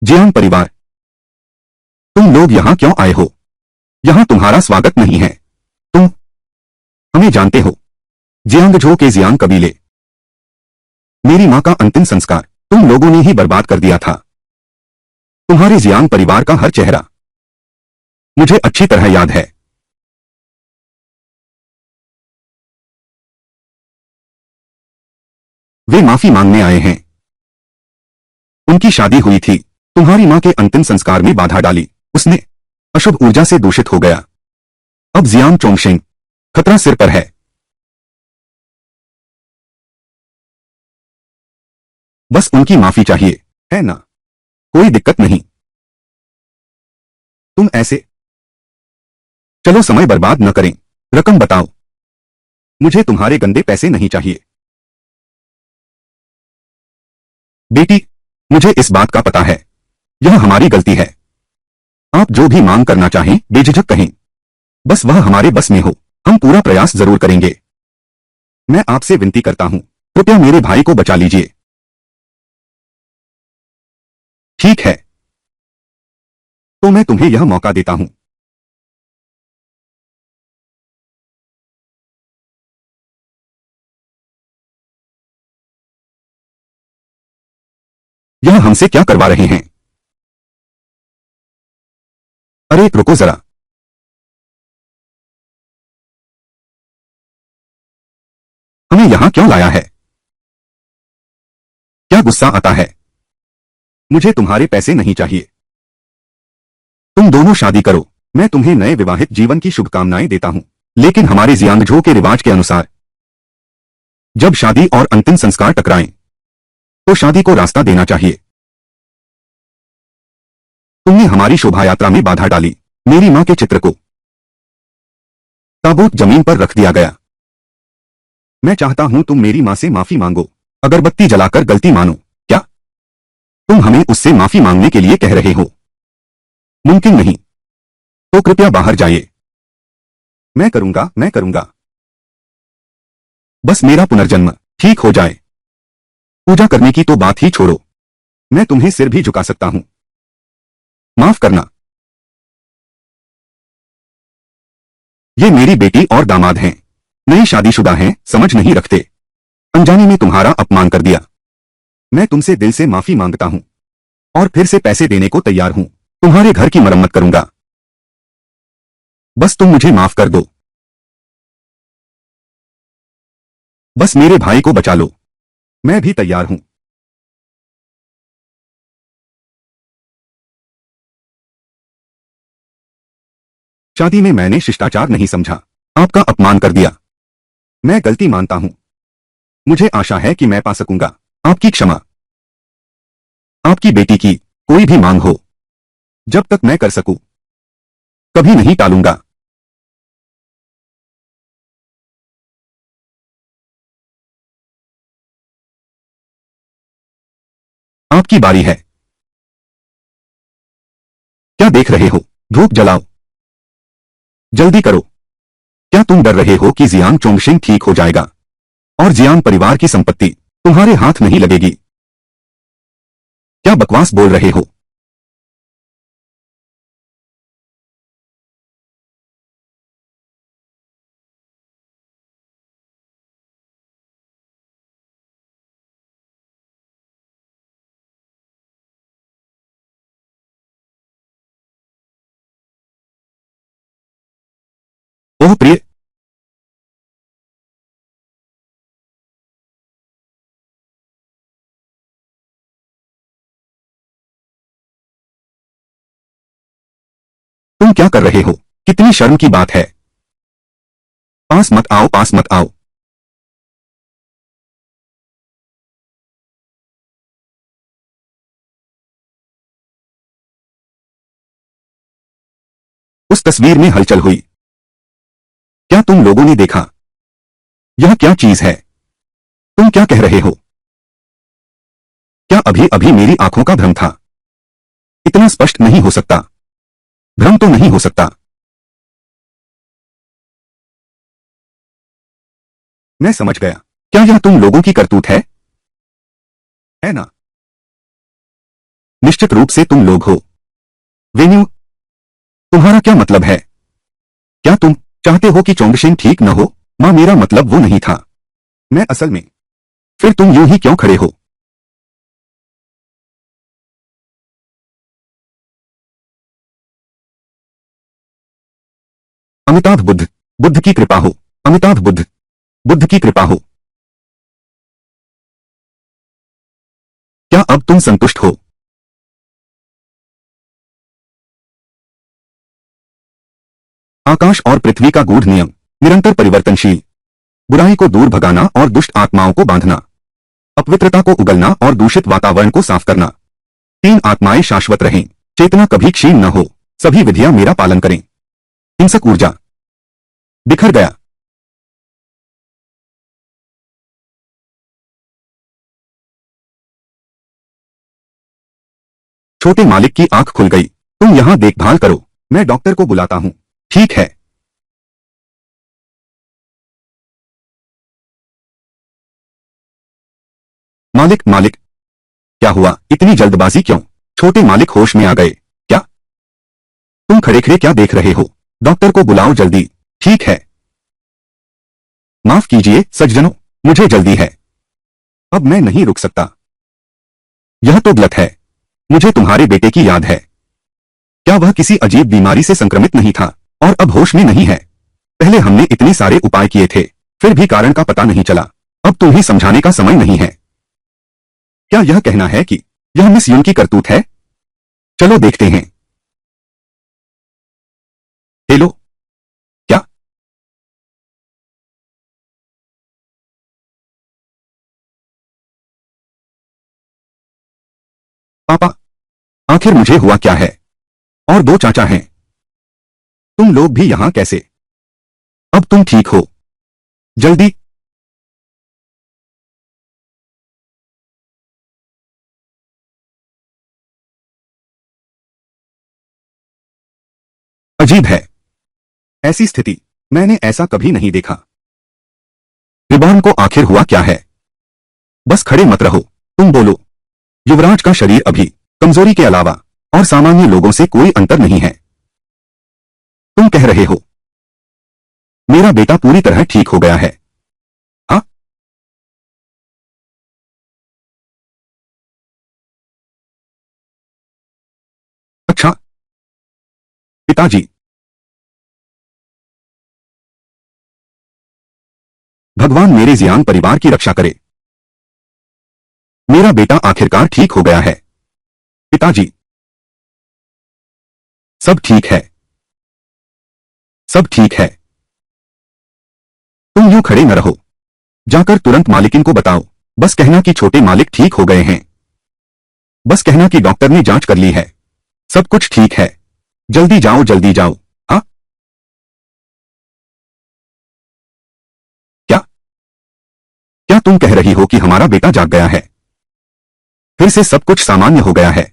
Jiang परिवार, तुम लोग यहाँ क्यों आए हो? यहाँ तुम्हारा स्वागत नहीं है। तुम हमें जानते हो? जियांगझो के जियांग कबीले। मेरी माँ का अंतिम संस्कार तुम लोगों ने ही बर्बाद कर दिया था। तुम्हारे जियांग परिवार का हर चेहरा मुझे अच्छी तरह याद है। वे माफी मांगने आए हैं। उनकी शादी हुई थी। तुम्हारी माँ के अंतिम संस्कार में बाधा डाली उसने। अशुभ ऊर्जा से दूषित हो गया। अब जियांग चोंगशिंग खतरा सिर पर है। बस उनकी माफी चाहिए, है ना? कोई दिक्कत नहीं। तुम ऐसे चलो, समय बर्बाद न करें। रकम बताओ। मुझे तुम्हारे गंदे पैसे नहीं चाहिए। बेटी, मुझे इस बात का पता है। यह हमारी गलती है। आप जो भी मांग करना चाहें बेझिझक कहें। बस वह हमारे बस में हो, हम पूरा प्रयास जरूर करेंगे। मैं आपसे विनती करता हूं, कृपया मेरे भाई को बचा लीजिए। ठीक है, तो मैं तुम्हें यह मौका देता हूं। यह हमसे क्या करवा रहे हैं? अरे रुको जरा। हमें यहां क्यों लाया है? क्या गुस्सा आता है? मुझे तुम्हारे पैसे नहीं चाहिए। तुम दोनों शादी करो। मैं तुम्हें नए विवाहित जीवन की शुभकामनाएं देता हूं। लेकिन हमारे जियांगझो के रिवाज के अनुसार जब शादी और अंतिम संस्कार टकराएं तो शादी को रास्ता देना चाहिए। तुमने हमारी शोभा यात्रा में बाधा डाली। मेरी मां के चित्र को ताबूत जमीन पर रख दिया गया। मैं चाहता हूं तुम मेरी मां से माफी मांगो। अगरबत्ती जलाकर गलती मानो। क्या तुम हमें उससे माफी मांगने के लिए कह रहे हो? मुमकिन नहीं। तो कृपया बाहर जाइए। मैं करूंगा, मैं करूंगा। बस मेरा पुनर्जन्म ठीक हो जाए। पूजा करने की तो बात ही छोड़ो, मैं तुम्हें सिर भी झुका सकता हूं। माफ करना। ये मेरी बेटी और दामाद हैं। नई शादीशुदा हैं, समझ नहीं रखते। अनजाने में तुम्हारा अपमान कर दिया। मैं तुमसे दिल से माफी मांगता हूं और फिर से पैसे देने को तैयार हूं। तुम्हारे घर की मरम्मत करूंगा। बस तुम मुझे माफ कर दो। बस मेरे भाई को बचा लो। मैं भी तैयार हूं। शादी में मैंने शिष्टाचार नहीं समझा, आपका अपमान कर दिया। मैं गलती मानता हूं। मुझे आशा है कि मैं पा सकूंगा आपकी क्षमा। आपकी बेटी की कोई भी मांग हो, जब तक मैं कर सकूं, कभी नहीं टालूंगा। आपकी बारी है। क्या देख रहे हो? धूप जलाओ। जल्दी करो। क्या तुम डर रहे हो कि जियांग चोंगशिंग ठीक हो जाएगा और जियांग परिवार की संपत्ति तुम्हारे हाथ नहीं लगेगी? क्या बकवास बोल रहे हो? ओह प्रिय, तुम क्या कर रहे हो? कितनी शर्म की बात है। पास मत आओ, पास मत आओ। उस तस्वीर में हलचल हुई। क्या तुम लोगों ने देखा? यह क्या चीज है? तुम क्या कह रहे हो? क्या अभी अभी मेरी आंखों का भ्रम था? इतना स्पष्ट नहीं हो सकता। भ्रम तो नहीं हो सकता। मैं समझ गया। क्या यह तुम लोगों की करतूत है ना? निश्चित रूप से तुम लोग हो। वेन्यू, तुम्हारा क्या मतलब है? क्या तुम चाहते हो कि चोंगशेन ठीक न हो? मां, मेरा मतलब वो नहीं था। मैं असल में। फिर तुम यूं ही क्यों खड़े हो? अमिताभ बुद्ध, बुद्ध की कृपा हो। अमिताभ बुद्ध, बुद्ध की कृपा हो। क्या अब तुम संतुष्ट हो? आकाश और पृथ्वी का गूढ़ नियम, निरंतर परिवर्तनशील। बुराई को दूर भगाना और दुष्ट आत्माओं को बांधना। अपवित्रता को उगलना और दूषित वातावरण को साफ करना। तीन आत्माएं शाश्वत रहें। चेतना कभी क्षीण न हो। सभी विधियां मेरा पालन करें। हिंसक ऊर्जा बिखर गया। छोटे मालिक की आंख खुल गई। तुम यहां देखभाल करो, मैं डॉक्टर को बुलाता हूं। ठीक है। मालिक, मालिक, क्या हुआ? इतनी जल्दबाजी क्यों? छोटे मालिक होश में आ गए। क्या? तुम खड़े खड़े क्या देख रहे हो? डॉक्टर को बुलाओ जल्दी। ठीक है। माफ कीजिए सज्जनों, मुझे जल्दी है। अब मैं नहीं रुक सकता। यह तो गलत है। मुझे तुम्हारे बेटे की याद है। क्या वह किसी अजीब बीमारी से संक्रमित नहीं था और अब होश में नहीं है? पहले हमने इतने सारे उपाय किए थे, फिर भी कारण का पता नहीं चला। अब तुम्हें समझाने का समय नहीं है। क्या यह कहना है कि यह मिस यून की करतूत है? चलो देखते हैं। हेलो। क्या? पापा, आखिर मुझे हुआ क्या है? और दो चाचा हैं। तुम लोग भी यहां कैसे? अब तुम ठीक हो? जल्दी। अजीब है। ऐसी स्थिति मैंने ऐसा कभी नहीं देखा। रिबॉन को आखिर हुआ क्या है? बस खड़े मत रहो, तुम बोलो। युवराज का शरीर अभी कमजोरी के अलावा और सामान्य लोगों से कोई अंतर नहीं है। तुम कह रहे हो मेरा बेटा पूरी तरह ठीक हो गया है? हाँ? अच्छा। पिताजी, भगवान मेरे जियांग परिवार की रक्षा करे। मेरा बेटा आखिरकार ठीक हो गया है। पिताजी, सब ठीक है। सब ठीक है। तुम यूं खड़े न रहो। जाकर तुरंत मालिकिन को बताओ। बस कहना कि छोटे मालिक ठीक हो गए हैं। बस कहना कि डॉक्टर ने जांच कर ली है। सब कुछ ठीक है। जल्दी जाओ, जल्दी जाओ। हाँ? क्या? क्या तुम कह रही हो कि हमारा बेटा जाग गया है? फिर से सब कुछ सामान्य हो गया है?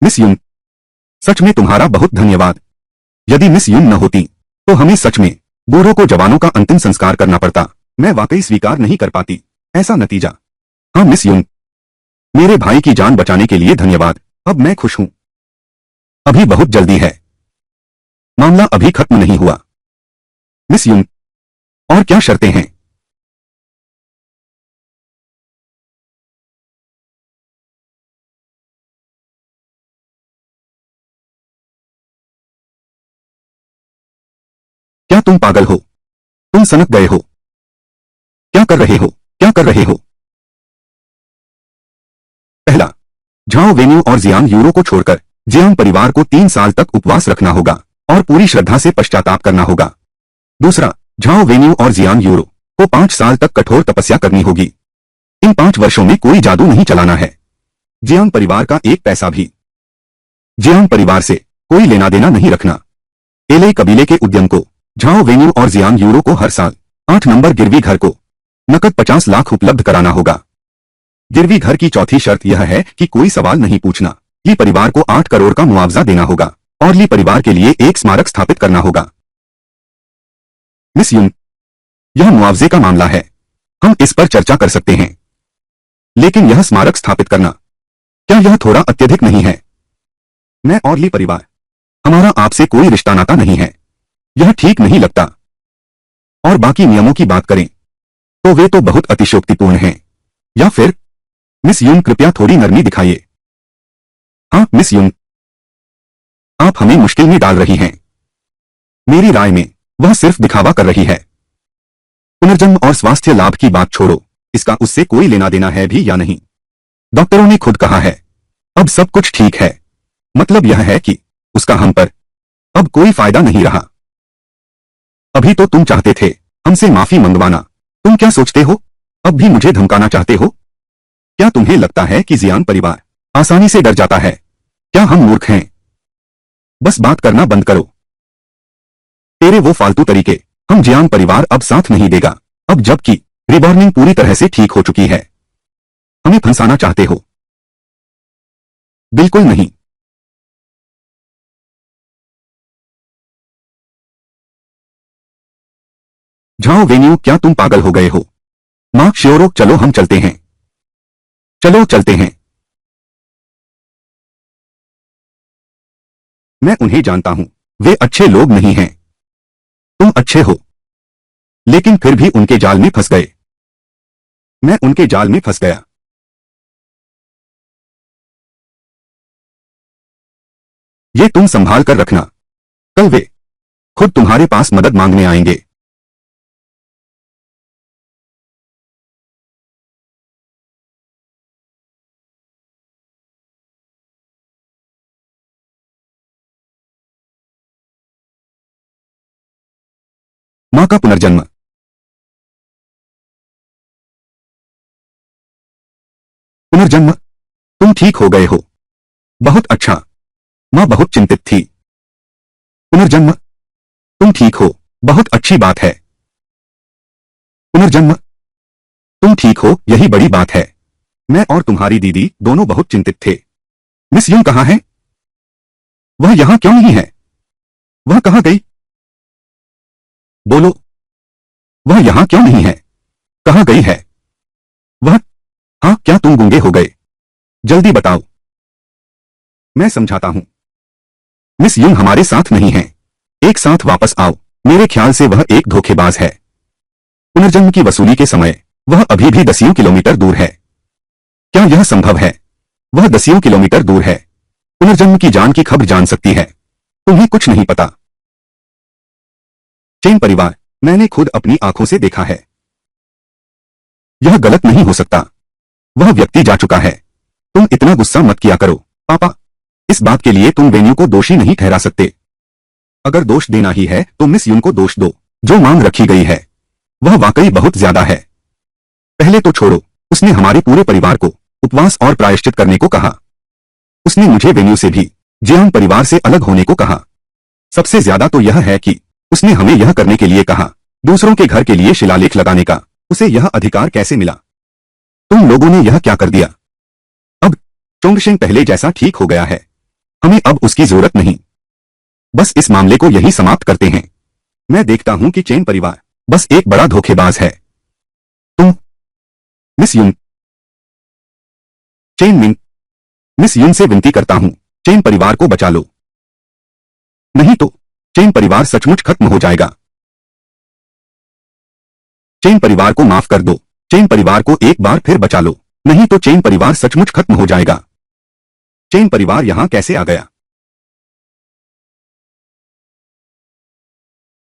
मिस यून, सच में तुम्हारा बहुत धन्यवाद। यदि मिस यून न होती तो हमें सच में बूढ़ों को जवानों का अंतिम संस्कार करना पड़ता। मैं वाकई स्वीकार नहीं कर पाती ऐसा नतीजा। हाँ मिस यून, मेरे भाई की जान बचाने के लिए धन्यवाद। अब मैं खुश हूं। अभी बहुत जल्दी है। मामला अभी खत्म नहीं हुआ। मिस यून, और क्या शर्तें हैं? क्या तुम पागल हो? तुम सनक गए हो? क्या कर रहे हो? क्या कर रहे हो? पहला, झाओ वेन्यू और जियांग यूरो को छोड़कर जियांग परिवार को 3 साल तक उपवास रखना होगा और पूरी श्रद्धा से पश्चाताप करना होगा। दूसरा, झाओ वेन्यू और जियांग यूरो को 5 साल तक कठोर तपस्या करनी होगी। इन 5 वर्षों में कोई जादू नहीं चलाना है। जियांग परिवार का एक पैसा भी जियांग परिवार से कोई लेना देना नहीं रखना। एले कबीले के उद्यम को झाओ वेन्यू और जियांग यूरो को हर साल 8 नंबर गिरवी घर को नकद 50 लाख उपलब्ध कराना होगा। गिरवी घर की चौथी शर्त यह है कि कोई सवाल नहीं पूछना। ली परिवार को 8 करोड़ का मुआवजा देना होगा और ली परिवार के लिए एक स्मारक स्थापित करना होगा। मिस यून, यह मुआवजे का मामला है। हम इस पर चर्चा कर सकते हैं। लेकिन यह स्मारक स्थापित करना, क्या यह थोड़ा अत्यधिक नहीं है? मैं और ली परिवार, हमारा आपसे कोई रिश्ता नाता नहीं है, यह ठीक नहीं लगता। और बाकी नियमों की बात करें तो वे तो बहुत अतिशयोक्तिपूर्ण हैं। या फिर मिस यून, कृपया थोड़ी नरमी दिखाइए। हाँ मिस यून, आप हमें मुश्किल में डाल रही हैं। मेरी राय में वह सिर्फ दिखावा कर रही है। पुनर्जन्म और स्वास्थ्य लाभ की बात छोड़ो, इसका उससे कोई लेना देना है भी या नहीं? डॉक्टरों ने खुद कहा है अब सब कुछ ठीक है। मतलब यह है कि उसका हम पर अब कोई फायदा नहीं रहा। अभी तो तुम चाहते थे हमसे माफी मंगवाना, तुम क्या सोचते हो अब भी मुझे धमकाना चाहते हो? क्या तुम्हें लगता है कि जियांग परिवार आसानी से डर जाता है? क्या हम मूर्ख हैं? बस बात करना बंद करो। तेरे वो फालतू तरीके हम जियांग परिवार अब साथ नहीं देगा। अब जबकि रिबॉर्निंग पूरी तरह से ठीक हो चुकी है, हमें फंसाना चाहते हो? बिल्कुल नहीं। जाओ वेन्यू, क्या तुम पागल हो गए हो? मां श्योरो, चलो हम चलते हैं। चलो चलते हैं। मैं उन्हें जानता हूं, वे अच्छे लोग नहीं हैं। तुम अच्छे हो, लेकिन फिर भी उनके जाल में फंस गए। मैं उनके जाल में फंस गया। ये तुम संभाल कर रखना, कल वे खुद तुम्हारे पास मदद मांगने आएंगे। मां का पुनर्जन्म। पुनर्जन्म, तुम ठीक हो गए हो। बहुत अच्छा। मां बहुत चिंतित थी। पुनर्जन्म, तुम ठीक हो, बहुत अच्छी बात है। पुनर्जन्म, तुम ठीक हो, यही बड़ी बात है। मैं और तुम्हारी दीदी दोनों बहुत चिंतित थे। मिस यूं कहाँ है? वह यहां क्यों नहीं है? वह कहाँ गई? बोलो, वह यहां क्यों नहीं है? कहाँ गई है वह? हाँ, क्या तुम गूंगे हो गए? जल्दी बताओ, मैं समझाता हूं। मिस यूं हमारे साथ नहीं है। एक साथ वापस आओ। मेरे ख्याल से वह एक धोखेबाज है। पुनर्जन्म की वसूली के समय वह अभी भी दसियों किलोमीटर दूर है। क्या यह संभव है? वह दसियों किलोमीटर दूर है। पुनर्जन्म की जान की खबर जान सकती है। तुम्हें कुछ नहीं पता। चेन परिवार, मैंने खुद अपनी आंखों से देखा है। यह गलत नहीं हो सकता। वह व्यक्ति जा चुका है। तुम इतना गुस्सा मत किया करो पापा। इस बात के लिए तुम वेन्यू को दोषी नहीं ठहरा सकते। अगर दोष देना ही है तो मिस यून को दोष दो। जो मांग रखी गई है वह वाकई बहुत ज्यादा है। पहले तो छोड़ो, उसने हमारे पूरे परिवार को उपवास और प्रायश्चित करने को कहा। उसने मुझे वेन्यू से भी जियांग परिवार से अलग होने को कहा। सबसे ज्यादा तो यह है कि उसने हमें यह करने के लिए कहा। दूसरों के घर के लिए शिलालेख लगाने का उसे यह अधिकार कैसे मिला? तुम लोगों ने यह क्या कर दिया? अब चोंगशेंग पहले जैसा ठीक हो गया है। हमें अब उसकी जरूरत नहीं। बस इस मामले को यही समाप्त करते हैं। मैं देखता हूं कि चेन परिवार बस एक बड़ा धोखेबाज है। तुम मिस यून। चेन मिंग, मिस यून से विनती करता हूं, चेन परिवार को बचा लो। नहीं तो चेन परिवार सचमुच खत्म हो जाएगा। चेन परिवार को माफ कर दो। चेन परिवार को एक बार फिर बचा लो, नहीं तो चेन परिवार सचमुच खत्म हो जाएगा। चेन परिवार यहां कैसे आ गया?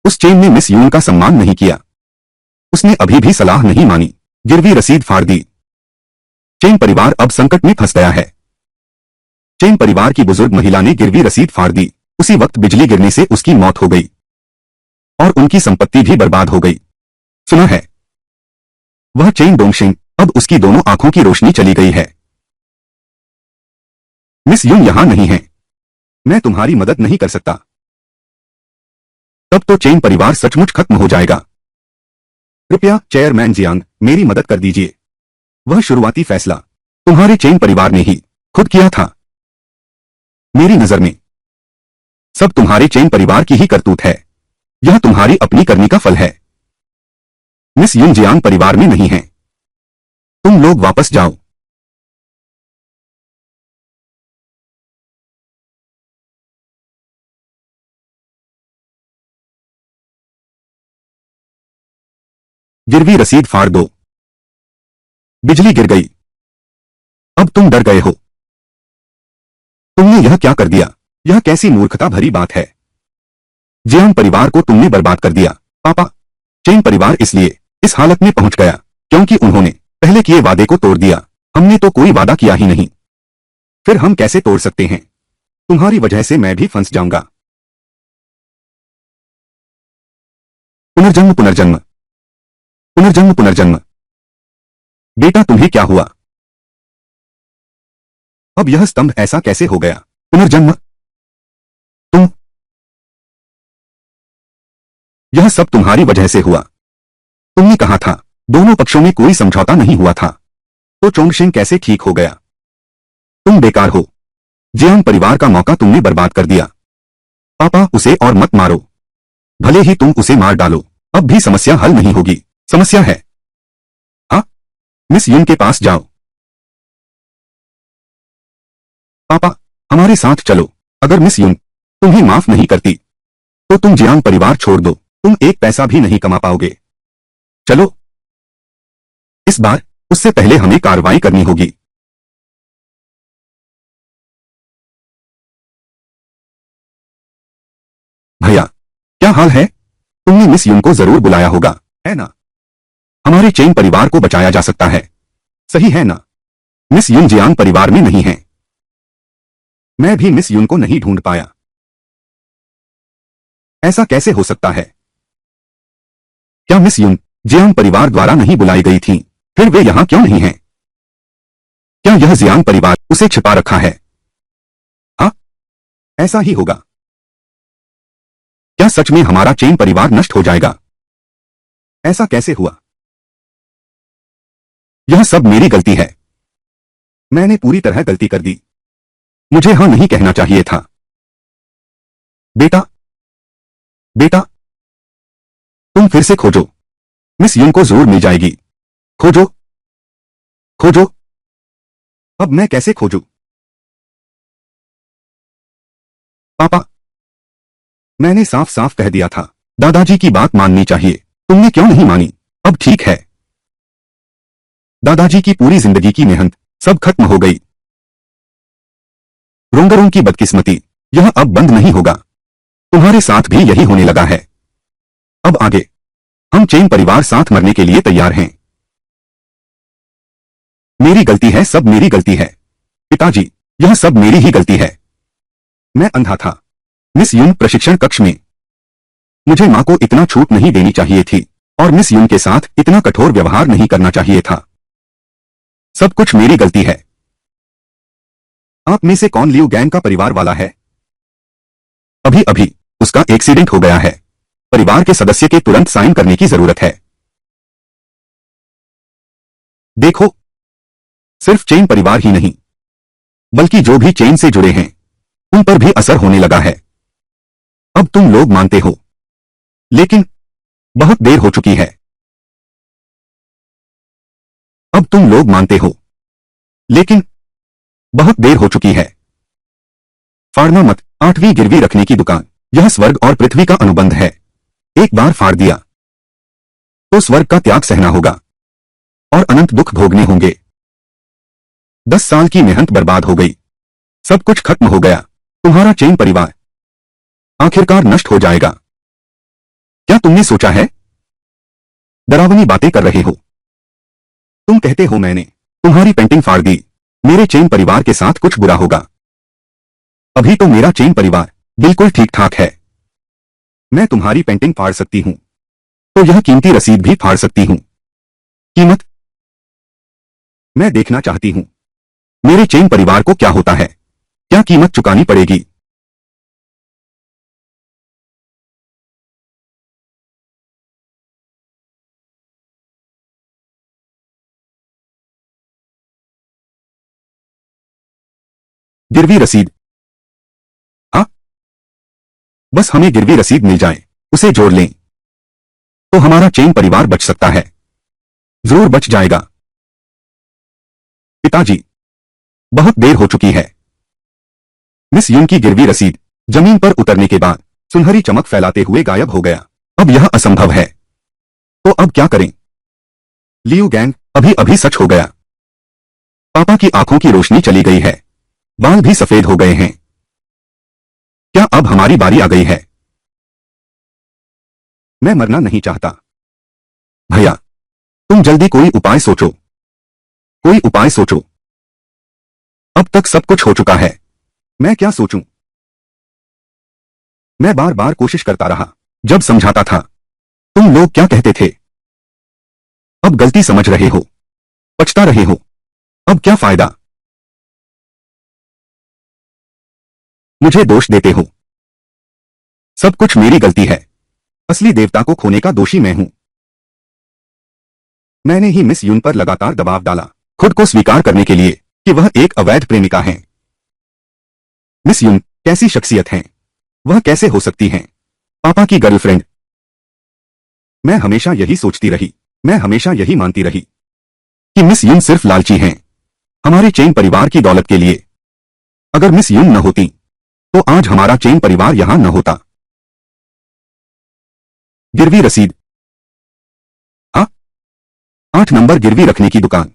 उस चेन ने मिस यून का सम्मान नहीं किया। उसने अभी भी सलाह नहीं मानी, गिरवी रसीद फाड़ दी। चेन परिवार अब संकट में फंस गया है। चेन परिवार की बुजुर्ग महिला ने गिरवी रसीद फाड़ दी। उसी वक्त बिजली गिरने से उसकी मौत हो गई और उनकी संपत्ति भी बर्बाद हो गई। सुना है वह चेन डोंगशिंग, अब उसकी दोनों आंखों की रोशनी चली गई है। मिस यून यहां नहीं है। मैं तुम्हारी मदद नहीं कर सकता। तब तो चेन परिवार सचमुच खत्म हो जाएगा। कृपया चेयरमैन जियांग, मेरी मदद कर दीजिए। वह शुरुआती फैसला तुम्हारे चेन परिवार ने ही खुद किया था। मेरी नजर में सब तुम्हारे चेन परिवार की ही करतूत है। यह तुम्हारी अपनी करनी का फल है। मिस यून जियांग परिवार में नहीं है। तुम लोग वापस जाओ। गिरवी रसीद फाड़ दो। बिजली गिर गई। अब तुम डर गए हो। तुमने यह क्या कर दिया? यह कैसी मूर्खता भरी बात है। जियांग परिवार को तुमने बर्बाद कर दिया। पापा, चेन परिवार इसलिए इस हालत में पहुंच गया क्योंकि उन्होंने पहले किए वादे को तोड़ दिया। हमने तो कोई वादा किया ही नहीं, फिर हम कैसे तोड़ सकते हैं? तुम्हारी वजह से मैं भी फंस जाऊंगा। पुनर्जन्म पुनर्जन्म पुनर्जन्म पुनर्जन्म। बेटा, तुम्हें क्या हुआ? अब यह स्तंभ ऐसा कैसे हो गया? पुनर्जन्म? तुम? यह सब तुम्हारी वजह से हुआ। तुमने कहा था दोनों पक्षों में कोई समझौता नहीं हुआ था, तो चोंगशेंग कैसे ठीक हो गया? तुम बेकार हो। जियांग परिवार का मौका तुमने बर्बाद कर दिया। पापा, उसे और मत मारो। भले ही तुम उसे मार डालो, अब भी समस्या हल नहीं होगी। समस्या है? हाँ, मिस युन के पास जाओ। पापा, हमारे साथ चलो। अगर मिस युन तुम्हें माफ नहीं करती तो तुम जियांग परिवार छोड़ दो। तुम एक पैसा भी नहीं कमा पाओगे। चलो। इस बार उससे पहले हमें कार्रवाई करनी होगी। भैया, क्या हाल है? तुमने मिस युन को जरूर बुलाया होगा, है ना? हमारे चेन परिवार को बचाया जा सकता है, सही है ना? मिस युन जियांग परिवार में नहीं है। मैं भी मिस युन को नहीं ढूंढ पाया। ऐसा कैसे हो सकता है? क्या मिस युन जियांग परिवार द्वारा नहीं बुलाई गई थी? फिर वे यहां क्यों नहीं हैं? क्या यह जियांग परिवार उसे छिपा रखा है? हाँ, ऐसा ही होगा। क्या सच में हमारा चेन परिवार नष्ट हो जाएगा? ऐसा कैसे हुआ? यह सब मेरी गलती है। मैंने पूरी तरह गलती कर दी। मुझे हाँ नहीं कहना चाहिए था। बेटा, बेटा, तुम फिर से खोजो। मिस युन को जरूर मिल जाएगी। खोजो, खोजो। अब मैं कैसे खोजूं? पापा, मैंने साफ साफ कह दिया था, दादाजी की बात माननी चाहिए। तुमने क्यों नहीं मानी? अब ठीक है। दादाजी की पूरी जिंदगी की मेहनत सब खत्म हो गई। रोंगरों की बदकिस्मती, यह अब बंद नहीं होगा। तुम्हारे साथ भी यही होने लगा है। अब आगे हम चेन परिवार साथ मरने के लिए तैयार हैं। मेरी गलती है, सब मेरी गलती है। पिताजी, यह सब मेरी ही गलती है। मैं अंधा था। मिस युन प्रशिक्षण कक्ष में मुझे मां को इतना छूट नहीं देनी चाहिए थी और मिस युन के साथ इतना कठोर व्यवहार नहीं करना चाहिए था। सब कुछ मेरी गलती है। आप में से कौन लियू गैंग का परिवार वाला है? अभी अभी उसका एक्सीडेंट हो गया है। परिवार के सदस्य के तुरंत साइन करने की जरूरत है। देखो, सिर्फ चेन परिवार ही नहीं बल्कि जो भी चेन से जुड़े हैं उन पर भी असर होने लगा है। अब तुम लोग मानते हो, लेकिन बहुत देर हो चुकी है। अब तुम लोग मानते हो, लेकिन बहुत देर हो चुकी है। फाड़ना मत। 8वीं गिरवी रखने की दुकान, यह स्वर्ग और पृथ्वी का अनुबंध है। एक बार फाड़ दिया तो स्वर्ग का त्याग सहना होगा और अनंत दुख भोगने होंगे। 10 साल की मेहनत बर्बाद हो गई। सब कुछ खत्म हो गया। तुम्हारा चेन परिवार आखिरकार नष्ट हो जाएगा। क्या तुमने सोचा है? डरावनी बातें कर रहे हो। तुम कहते हो मैंने तुम्हारी पेंटिंग फाड़ दी, मेरे चेन परिवार के साथ कुछ बुरा होगा। अभी तो मेरा चेन परिवार बिल्कुल ठीक ठाक है। मैं तुम्हारी पेंटिंग फाड़ सकती हूं तो यह कीमती रसीद भी फाड़ सकती हूं। कीमत? मैं देखना चाहती हूं मेरे चेन परिवार को क्या होता है। क्या कीमत चुकानी पड़ेगी? गिरवी रसीद? हाँ, बस हमें गिरवी रसीद मिल जाए, उसे जोड़ लें तो हमारा चेन परिवार बच सकता है। जरूर बच जाएगा। पिताजी, बहुत देर हो चुकी है। मिस युन की गिरवी रसीद जमीन पर उतरने के बाद सुनहरी चमक फैलाते हुए गायब हो गया। अब यह असंभव है। तो अब क्या करें? लियो गैंग, अभी अभी सच हो गया। पापा की आंखों की रोशनी चली गई है, बाल भी सफेद हो गए हैं। क्या अब हमारी बारी आ गई है? मैं मरना नहीं चाहता। भैया, तुम जल्दी कोई उपाय सोचो, कोई उपाय सोचो। अब तक सब कुछ हो चुका है, मैं क्या सोचूं? मैं बार बार कोशिश करता रहा, जब समझाता था। तुम लोग क्या कहते थे? अब गलती समझ रहे हो, पछता रहे हो। अब क्या फायदा? मुझे दोष देते हो। सब कुछ मेरी गलती है। असली देवता को खोने का दोषी मैं हूं। मैंने ही मिस यून पर लगातार दबाव डाला, खुद को स्वीकार करने के लिए कि वह एक अवैध प्रेमिका है। मिस यून कैसी शख्सियत है? वह कैसे हो सकती हैं पापा की गर्लफ्रेंड? मैं हमेशा यही सोचती रही, मैं हमेशा यही मानती रही कि मिस यून सिर्फ लालची हैं, हमारे चेन परिवार की दौलत के लिए। अगर मिस यून न होती तो आज हमारा चेन परिवार यहां न होता। गिरवी रसीद। हाँ, 8 नंबर गिरवी रखने की दुकान।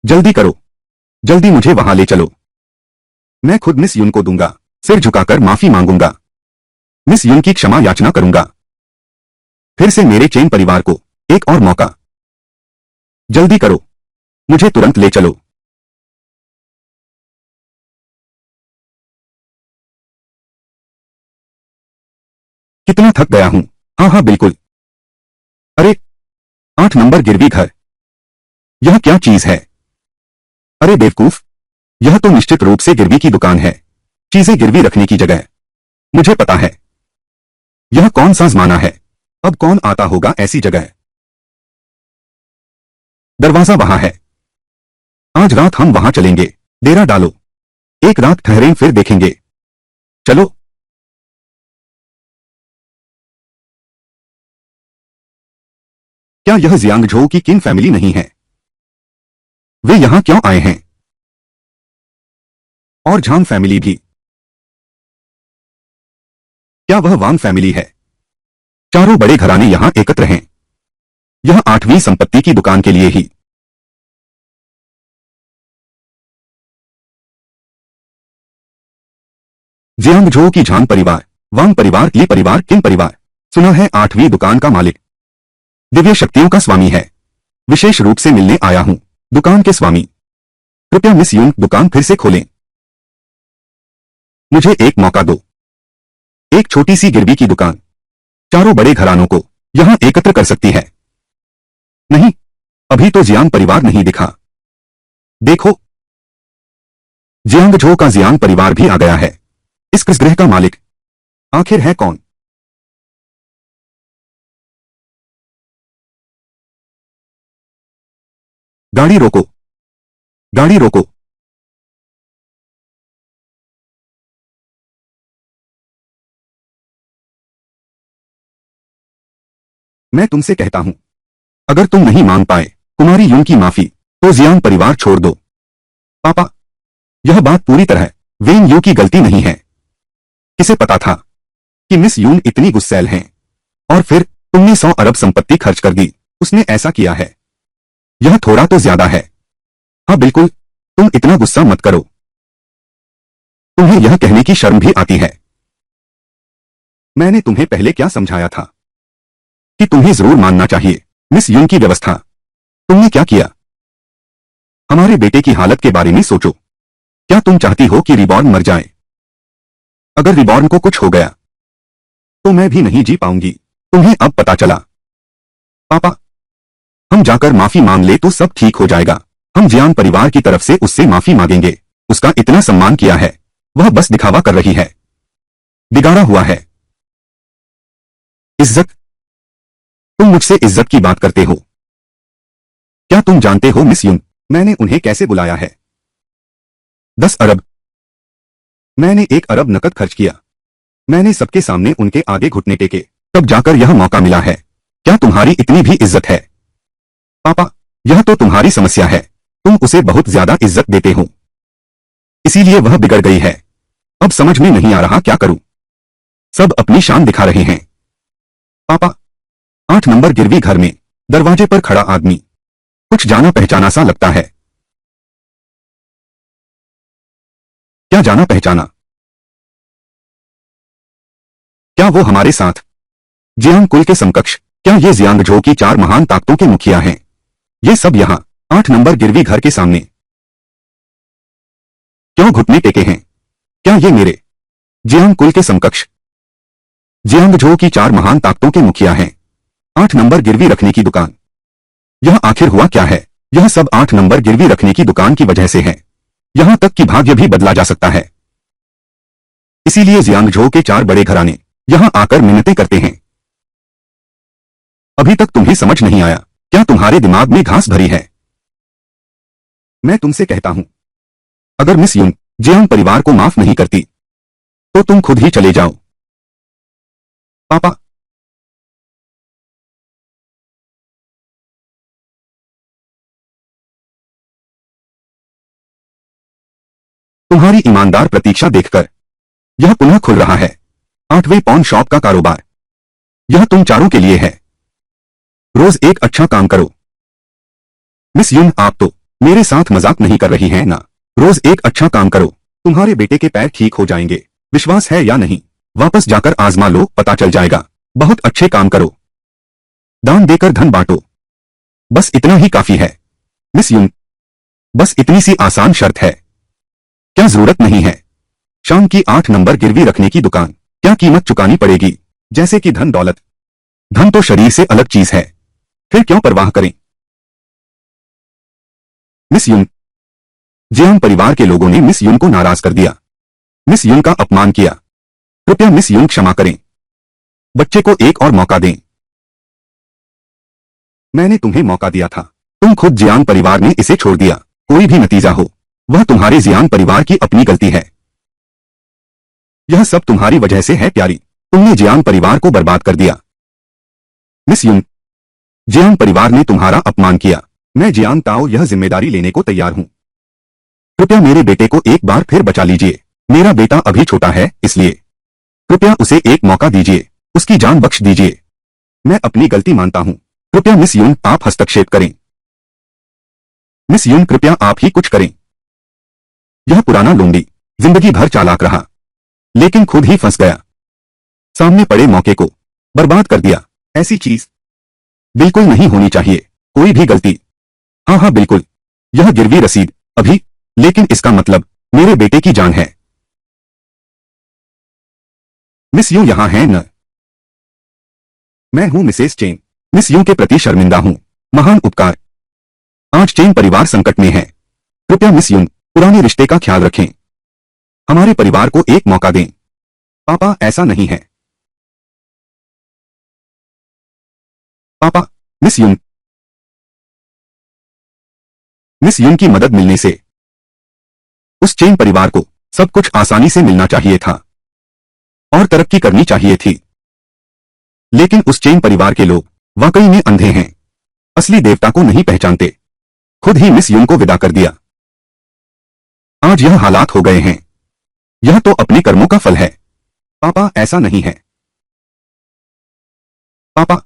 जल्दी करो, जल्दी मुझे वहां ले चलो। मैं खुद मिस यून को दूंगा, सिर झुकाकर माफी मांगूंगा, मिस यून की क्षमा याचना करूंगा। फिर से मेरे चेन परिवार को एक और मौका। जल्दी करो, मुझे तुरंत ले चलो। कितना थक गया हूं। हाँ हाँ बिल्कुल। अरे, 8 नंबर गिरवी घर, यह क्या चीज है? अरे बेवकूफ, यह तो निश्चित रूप से गिरवी की दुकान है, चीजें गिरवी रखने की जगह। मुझे पता है। यह कौन सा जमाना है, अब कौन आता होगा ऐसी जगह? दरवाजा वहां है। आज रात हम वहां चलेंगे, डेरा डालो, एक रात ठहरें फिर देखेंगे। चलो। क्या यह जियांगझोउ की किन फैमिली नहीं है? वे यहां क्यों आए हैं? और झांग फैमिली भी? क्या वह वांग फैमिली है? चारों बड़े घराने यहां एकत्र हैं, यह 8वीं संपत्ति की दुकान के लिए ही। जियांगझोउ की झांग परिवार, वांग परिवार, ली परिवार, किन परिवार। सुना है 8वीं दुकान का मालिक दिव्य शक्तियों का स्वामी है। विशेष रूप से मिलने आया हूं दुकान के स्वामी। कृपया मिस यून दुकान फिर से खोलें। मुझे एक मौका दो। एक छोटी सी गिरवी की दुकान चारों बड़े घरानों को यहां एकत्र कर सकती है। नहीं, अभी तो जियांग परिवार नहीं दिखा। देखो, जियांगझोउ का जियांग परिवार भी आ गया है। इस गृह का मालिक आखिर है कौन? गाड़ी रोको, गाड़ी रोको। मैं तुमसे कहता हूं, अगर तुम नहीं मांग पाए कुमारी यून की माफी तो जियांग परिवार छोड़ दो। पापा, यह बात पूरी तरह वेन यू की गलती नहीं है। किसे पता था कि मिस यून इतनी गुस्सैल हैं? और फिर तुमने 100 अरब संपत्ति खर्च कर दी। उसने ऐसा किया है, यह थोड़ा तो ज्यादा है। हाँ बिल्कुल, तुम इतना गुस्सा मत करो। तुम्हें यह कहने की शर्म भी आती है। मैंने तुम्हें पहले क्या समझाया था कि तुम्हें जरूर मानना चाहिए मिस यून की व्यवस्था। तुमने क्या किया? हमारे बेटे की हालत के बारे में सोचो। क्या तुम चाहती हो कि रिबॉर्न मर जाए? अगर रिबॉर्न को कुछ हो गया तो मैं भी नहीं जी पाऊंगी। तुम्हें अब पता चला। पापा, हम जाकर माफी मांग ले तो सब ठीक हो जाएगा। हम जियांग परिवार की तरफ से उससे माफी मांगेंगे। उसका इतना सम्मान किया है, वह बस दिखावा कर रही है, बिगाड़ा हुआ है। इज्जत? तुम मुझसे इज्जत की बात करते हो? क्या तुम जानते हो मिस यून मैंने उन्हें कैसे बुलाया है? 10 अरब। मैंने 1 अरब नकद खर्च किया। मैंने सबके सामने उनके आगे घुटने टेके, तब जाकर यह मौका मिला है। क्या तुम्हारी इतनी भी इज्जत है? पापा, यह तो तुम्हारी समस्या है। तुम उसे बहुत ज्यादा इज्जत देते हो, इसीलिए वह बिगड़ गई है। अब समझ में नहीं आ रहा क्या करूं। सब अपनी शान दिखा रहे हैं। पापा, 8 नंबर गिरवी घर में दरवाजे पर खड़ा आदमी कुछ जाना पहचाना सा लगता है। क्या जाना पहचाना? क्या वो हमारे साथ जियांग कुल के समकक्ष? क्या ये जियांगझो की 4 महान ताकतों के मुखिया हैं? ये सब यहां 8 नंबर गिरवी घर के सामने क्यों घुटने टेके हैं? क्या ये मेरे जियांग कुल के समकक्ष जियांगझो की 4 महान ताकतों के मुखिया हैं? 8 नंबर गिरवी रखने की दुकान। यह आखिर हुआ क्या है? यह सब 8 नंबर गिरवी रखने की दुकान की वजह से है। यहां तक कि भाग्य भी बदला जा सकता है। इसीलिए जियांगझो के 4 बड़े घराने यहां आकर मिन्नतें करते हैं। अभी तक तुम्हें समझ नहीं आया? क्या तुम्हारे दिमाग में घास भरी है? मैं तुमसे कहता हूं, अगर मिस युन जियांग परिवार को माफ नहीं करती तो तुम खुद ही चले जाओ। पापा, तुम्हारी ईमानदार प्रतीक्षा देखकर यह पुनः खुल रहा है 8वें पॉन शॉप का कारोबार। यह तुम चारों के लिए है। रोज एक अच्छा काम करो। मिस युन, आप तो मेरे साथ मजाक नहीं कर रही हैं ना? रोज एक अच्छा काम करो, तुम्हारे बेटे के पैर ठीक हो जाएंगे। विश्वास है या नहीं? वापस जाकर आजमा लो, पता चल जाएगा। बहुत अच्छे काम करो, दान देकर धन बांटो। बस इतना ही काफी है। मिस युन, बस इतनी सी आसान शर्त है। क्या जरूरत नहीं है? शाम की 8 नंबर गिरवी रखने की दुकान, क्या कीमत चुकानी पड़ेगी? जैसे कि धन दौलत। धन तो शरीर से अलग चीज है, फिर क्यों परवाह करें? मिस युन, जियांग परिवार के लोगों ने मिस युन को नाराज कर दिया, मिस युन का अपमान किया। कृपया मिस युन क्षमा करें। बच्चे को एक और मौका दें। मैंने तुम्हें मौका दिया था, तुम खुद जियांग परिवार ने इसे छोड़ दिया। कोई भी नतीजा हो, वह तुम्हारे जियांग परिवार की अपनी गलती है। यह सब तुम्हारी वजह से है प्यारी। तुमने जियांग परिवार को बर्बाद कर दिया। मिस युन, जियांग परिवार ने तुम्हारा अपमान किया। मैं जियांग ताओ यह जिम्मेदारी लेने को तैयार हूं। कृपया मेरे बेटे को एक बार फिर बचा लीजिए। मेरा बेटा अभी छोटा है, इसलिए कृपया उसे एक मौका दीजिए, उसकी जान बख्श दीजिए। मैं अपनी गलती मानता हूं। कृपया मिस युन, आप हस्तक्षेप करें। मिस युन, कृपया आप ही कुछ करें। यह पुराना लोंडी जिंदगी भर चालाक रहा, लेकिन खुद ही फंस गया। सामने पड़े मौके को बर्बाद कर दिया। ऐसी चीज बिल्कुल नहीं होनी चाहिए। कोई भी गलती। हाँ हाँ बिल्कुल, यह गिरवी रसीद अभी, लेकिन इसका मतलब मेरे बेटे की जान है। मिस यू यहां हैं न? मैं हूं मिसेस चेन। मिस यू के प्रति शर्मिंदा हूं। महान उपकार। आज चेन परिवार संकट में है। कृपया मिस यू पुराने रिश्ते का ख्याल रखें। हमारे परिवार को एक मौका दें। पापा, ऐसा नहीं है। पापा, मिस युन की मदद मिलने से उस चेन परिवार को सब कुछ आसानी से मिलना चाहिए था और तरक्की करनी चाहिए थी। लेकिन उस चेन परिवार के लोग वाकई में अंधे हैं, असली देवता को नहीं पहचानते। खुद ही मिस युन को विदा कर दिया। आज यह हालात हो गए हैं। यह तो अपने कर्मों का फल है। पापा, ऐसा नहीं है। पापा,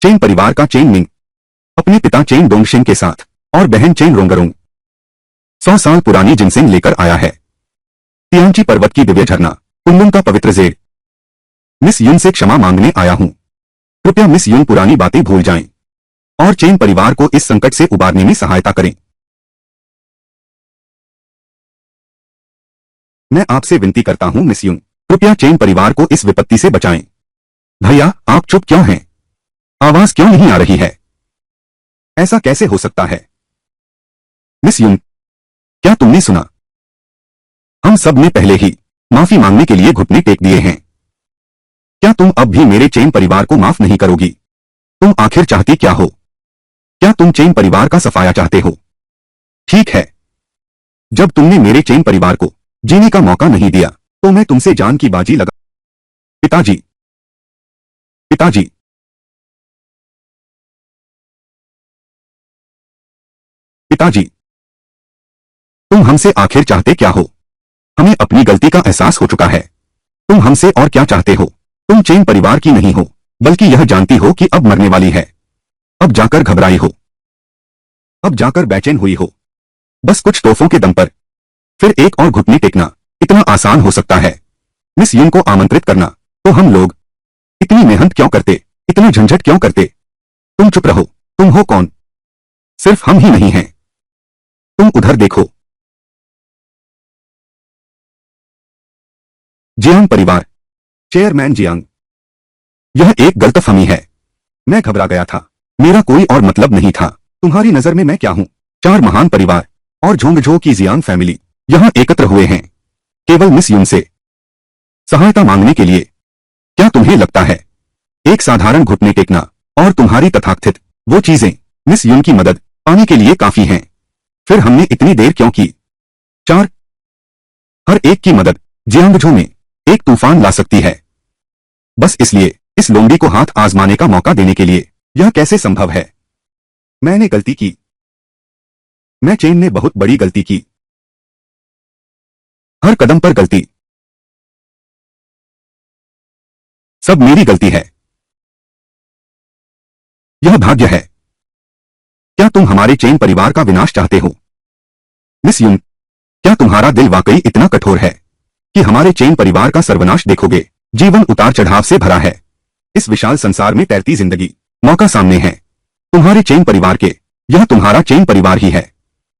चेन परिवार का चेन मिंग अपने पिता चेन डोंगशिंग के साथ और बहन चेन रोंगरोंग 100 साल पुरानी जिनसिंग लेकर आया है। तियांची पर्वत की दिव्य झरना, कुंलुन का पवित्र जेड। मिस युन से क्षमा मांगने आया हूं। कृपया मिस युन पुरानी बातें भूल जाएं और चेन परिवार को इस संकट से उबारने में सहायता करें। मैं आपसे विनती करता हूं मिस युन, कृपया चेन परिवार को इस विपत्ति से बचाएं। भैया, आप चुप क्यों हैं? आवाज क्यों नहीं आ रही है? ऐसा कैसे हो सकता है? मिस युन, क्या तुमने सुना? हम सब ने पहले ही माफी मांगने के लिए घुटने टेक दिए हैं। क्या तुम अब भी मेरे चेन परिवार को माफ नहीं करोगी? तुम आखिर चाहती क्या हो? क्या तुम चेन परिवार का सफाया चाहते हो? ठीक है, जब तुमने मेरे चेन परिवार को जीने का मौका नहीं दिया तो मैं तुमसे जान की बाजी लगा। पिताजी, पिताजी, पिताजी, तुम हमसे आखिर चाहते क्या हो? हमें अपनी गलती का एहसास हो चुका है। तुम हमसे और क्या चाहते हो? तुम चेन परिवार की नहीं हो, बल्कि यह जानती हो कि अब मरने वाली है। अब जाकर घबराई हो, अब जाकर बेचैन हुई हो, बस कुछ तोहफों के दम पर। फिर एक और घुटने टेकना इतना आसान हो सकता है? मिस युन को आमंत्रित करना, तो हम लोग इतनी मेहनत क्यों करते, इतना झंझट क्यों करते? तुम चुप रहो। तुम हो कौन? सिर्फ हम ही नहीं हैं। तुम उधर देखो। जियांग परिवार, चेयरमैन जियांग। यह एक गलतफहमी है। मैं घबरा गया था। मेरा कोई और मतलब नहीं था। तुम्हारी नजर में मैं क्या हूं? चार महान परिवार और झोंगझो की जियांग फैमिली यहां एकत्र हुए हैं, केवल मिस युन से सहायता मांगने के लिए। क्या तुम्हें लगता है एक साधारण घुटने टेकना और तुम्हारी तथाकथित वो चीजें मिस युन की मदद पाने के लिए काफी हैं? फिर हमने इतनी देर क्यों की? चार, हर एक की मदद जियांगझो में एक तूफान ला सकती है। बस इसलिए इस लोमड़ी को हाथ आजमाने का मौका देने के लिए। यह कैसे संभव है? मैंने गलती की। मैं चेन ने बहुत बड़ी गलती की। हर कदम पर गलती। सब मेरी गलती है। यह भाग्य है। क्या तुम हमारे चेन परिवार का विनाश चाहते हो? मिस युन, क्या तुम्हारा दिल वाकई इतना कठोर है कि हमारे चेन परिवार का सर्वनाश देखोगे? जीवन उतार चढ़ाव से भरा है। इस विशाल संसार में तैरती जिंदगी, मौका सामने है तुम्हारे चेन परिवार के। यह तुम्हारा चेन परिवार ही है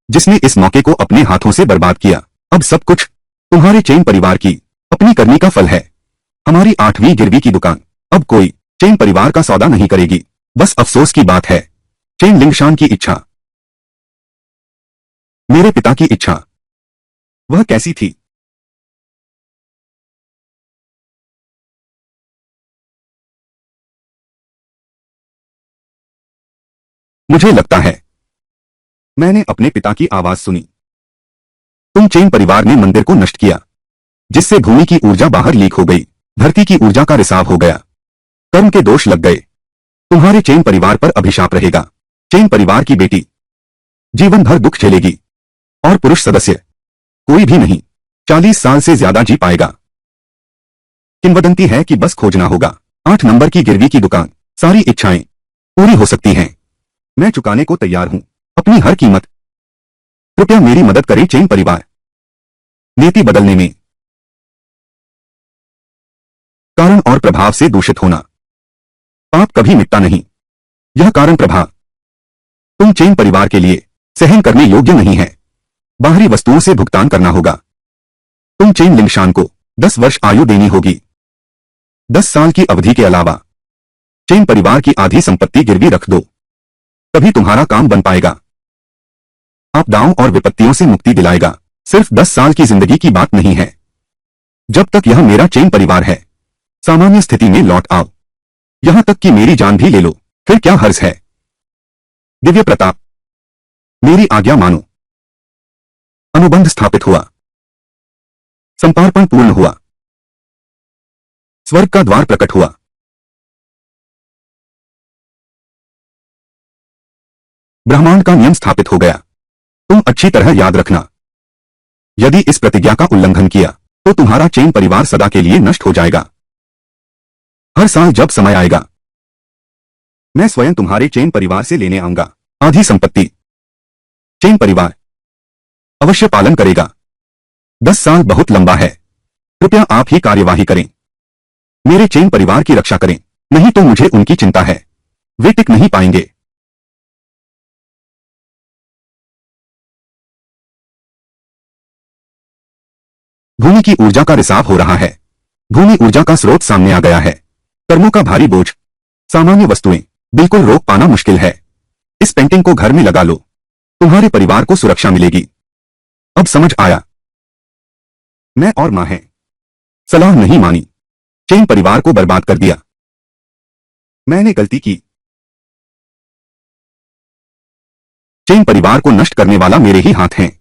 जिसने इस मौके को अपने हाथों से बर्बाद किया। अब सब कुछ तुम्हारे चेन परिवार की अपनी करनी का फल है। हमारी 8वीं गिरवी की दुकान अब कोई चेन परिवार का सौदा नहीं करेगी। बस अफसोस की बात है, चेन लिंगशान की इच्छा, मेरे पिता की इच्छा, वह कैसी थी? मुझे लगता है मैंने अपने पिता की आवाज सुनी। तुम चेन परिवार ने मंदिर को नष्ट किया, जिससे भूमि की ऊर्जा बाहर लीक हो गई, धरती की ऊर्जा का रिसाव हो गया, कर्म के दोष लग गए। तुम्हारे चेन परिवार पर अभिशाप रहेगा। चेन परिवार की बेटी जीवन भर दुख झेलेगी और पुरुष सदस्य कोई भी नहीं 40 साल से ज्यादा जी पाएगा। किंवदंती है कि बस खोजना होगा 8 नंबर की गिरवी की दुकान। सारी इच्छाएं पूरी हो सकती हैं। मैं चुकाने को तैयार हूं अपनी हर कीमत। कृपया मेरी मदद करें चेन परिवार। नीति बदलने में कारण और प्रभाव से दूषित होना। पाप कभी मिटता नहीं। यह कारण प्रभाव तुम चेन परिवार के लिए सहन करने योग्य नहीं है। बाहरी वस्तुओं से भुगतान करना होगा। तुम चेन लिंगशान को 10 वर्ष आयु देनी होगी। 10 साल की अवधि के अलावा चेन परिवार की आधी संपत्ति गिरवी रख दो, तभी तुम्हारा काम बन पाएगा। आपदाओं और विपत्तियों से मुक्ति दिलाएगा। सिर्फ 10 साल की जिंदगी की बात नहीं है। जब तक यह मेरा चेन परिवार है, सामान्य स्थिति में लौट आओ। यहां तक कि मेरी जान भी ले लो, फिर क्या हर्ज है? दिव्य प्रताप, मेरी आज्ञा मानो। अनुबंध स्थापित हुआ। संपार्पण पूर्ण हुआ। स्वर्ग का द्वार प्रकट हुआ। ब्रह्मांड का नियम स्थापित हो गया। तुम अच्छी तरह याद रखना, यदि इस प्रतिज्ञा का उल्लंघन किया तो तुम्हारा चेन परिवार सदा के लिए नष्ट हो जाएगा। हर साल जब समय आएगा, मैं स्वयं तुम्हारे चेन परिवार से लेने आऊंगा आधी संपत्ति। चेन परिवार अवश्य पालन करेगा। 10 साल बहुत लंबा है। कृपया आप ही कार्यवाही करें। मेरे चेन परिवार की रक्षा करें, नहीं तो मुझे उनकी चिंता है। वे टिक नहीं पाएंगे। भूमि की ऊर्जा का रिसाव हो रहा है। भूमि ऊर्जा का स्रोत सामने आ गया है। कर्मों का भारी बोझ, सामान्य वस्तुएं बिल्कुल रोक पाना मुश्किल है। इस पेंटिंग को घर में लगा लो, तुम्हारे परिवार को सुरक्षा मिलेगी। अब समझ आया? मैं और मां हैं। सलाह नहीं मानी, चेन परिवार को बर्बाद कर दिया। मैंने गलती की। चेन परिवार को नष्ट करने वाला मेरे ही हाथ हैं।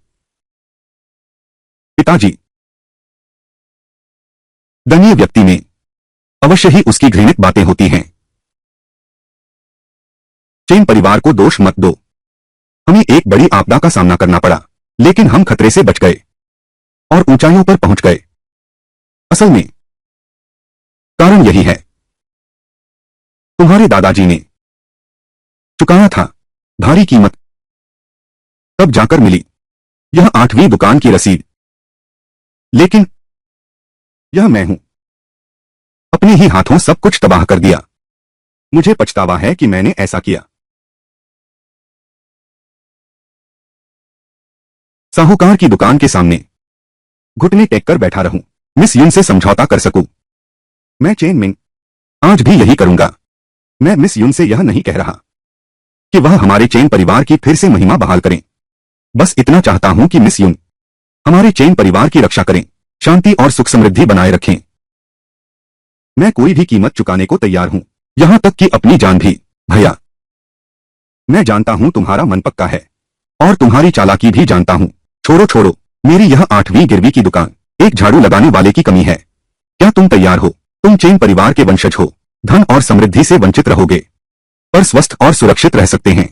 पिताजी, दयनीय व्यक्ति में अवश्य ही उसकी घृणित बातें होती हैं। चेन परिवार को दोष मत दो। हमें एक बड़ी आपदा का सामना करना पड़ा, लेकिन हम खतरे से बच गए और ऊंचाइयों पर पहुंच गए। असल में कारण यही है, तुम्हारे दादाजी ने चुकाया था भारी कीमत, तब जाकर मिली यह 8वीं दुकान की रसीद। लेकिन यह मैं हूं, अपने ही हाथों सब कुछ तबाह कर दिया। मुझे पछतावा है कि मैंने ऐसा किया। साहूकार की दुकान के सामने घुटने टेक कर बैठा रहूं, मिस युन से समझौता कर सकूं। मैं चेन मिंग आज भी यही करूंगा। मैं मिस युन से यह नहीं कह रहा कि वह हमारे चेन परिवार की फिर से महिमा बहाल करें। बस इतना चाहता हूं कि मिस युन हमारे चेन परिवार की रक्षा करें, शांति और सुख समृद्धि बनाए रखें। मैं कोई भी कीमत चुकाने को तैयार हूं, यहां तक कि अपनी जान भी। भैया, मैं जानता हूं तुम्हारा मन पक्का है और तुम्हारी चालाकी भी जानता हूं। छोड़ो छोड़ो, मेरी यह 8वीं गिरवी की दुकान, एक झाड़ू लगाने वाले की कमी है। क्या तुम तैयार हो? तुम चेन परिवार के वंशज हो, धन और समृद्धि से वंचित रहोगे, पर स्वस्थ और सुरक्षित रह सकते हैं।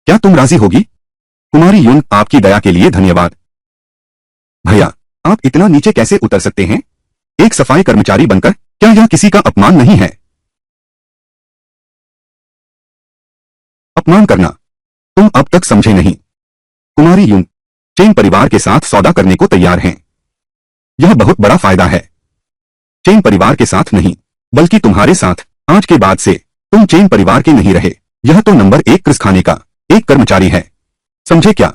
क्या तुम राजी होगी? कुमारी युन, आपकी दया के लिए धन्यवाद। भैया, आप इतना नीचे कैसे उतर सकते हैं? एक सफाई कर्मचारी बनकर क्या यह किसी का अपमान नहीं है? अपमान करना तुम अब तक समझे नहीं। कुमारी युन चेन परिवार के साथ सौदा करने को तैयार हैं। यह बहुत बड़ा फायदा है, चेन परिवार के साथ नहीं, बल्कि तुम्हारे साथ। आज के बाद से तुम चेन परिवार के नहीं रहे। यह तो नंबर 1 कृषखाने का एक कर्मचारी है, समझे क्या?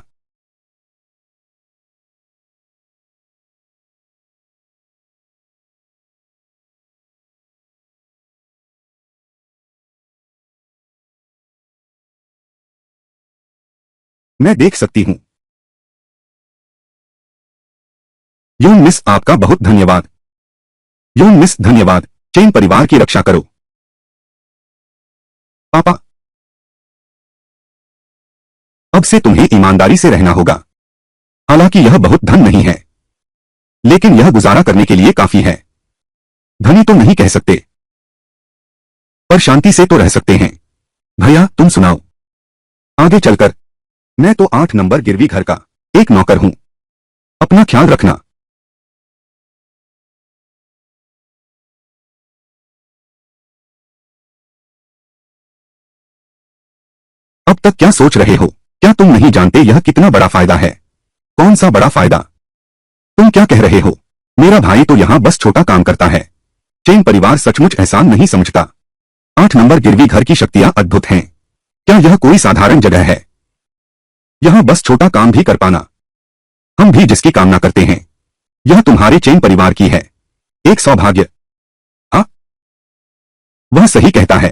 मैं देख सकती हूं। यून मिस, आपका बहुत धन्यवाद। यून मिस, धन्यवाद। चेन परिवार की रक्षा करो। पापा, अब से तुम्हें ईमानदारी से रहना होगा। हालांकि यह बहुत धन नहीं है, लेकिन यह गुजारा करने के लिए काफी है। धनी तो नहीं कह सकते, पर शांति से तो रह सकते हैं। भैया, तुम सुनाओ। आगे चलकर मैं तो 8 नंबर गिरवी घर का एक नौकर हूं। अपना ख्याल रखना। अब तक क्या सोच रहे हो? क्या तुम नहीं जानते यह कितना बड़ा फायदा है? कौन सा बड़ा फायदा? तुम क्या कह रहे हो? मेरा भाई तो यहां बस छोटा काम करता है। चेन परिवार सचमुच एहसान नहीं समझता। 8 नंबर गिरवी घर की शक्तियां अद्भुत हैं। क्या यह कोई साधारण जगह है? यहां बस छोटा काम भी कर पाना, हम भी जिसकी कामना करते हैं, यह तुम्हारे चेन परिवार की है एक सौभाग्य। हाँ, वह सही कहता है।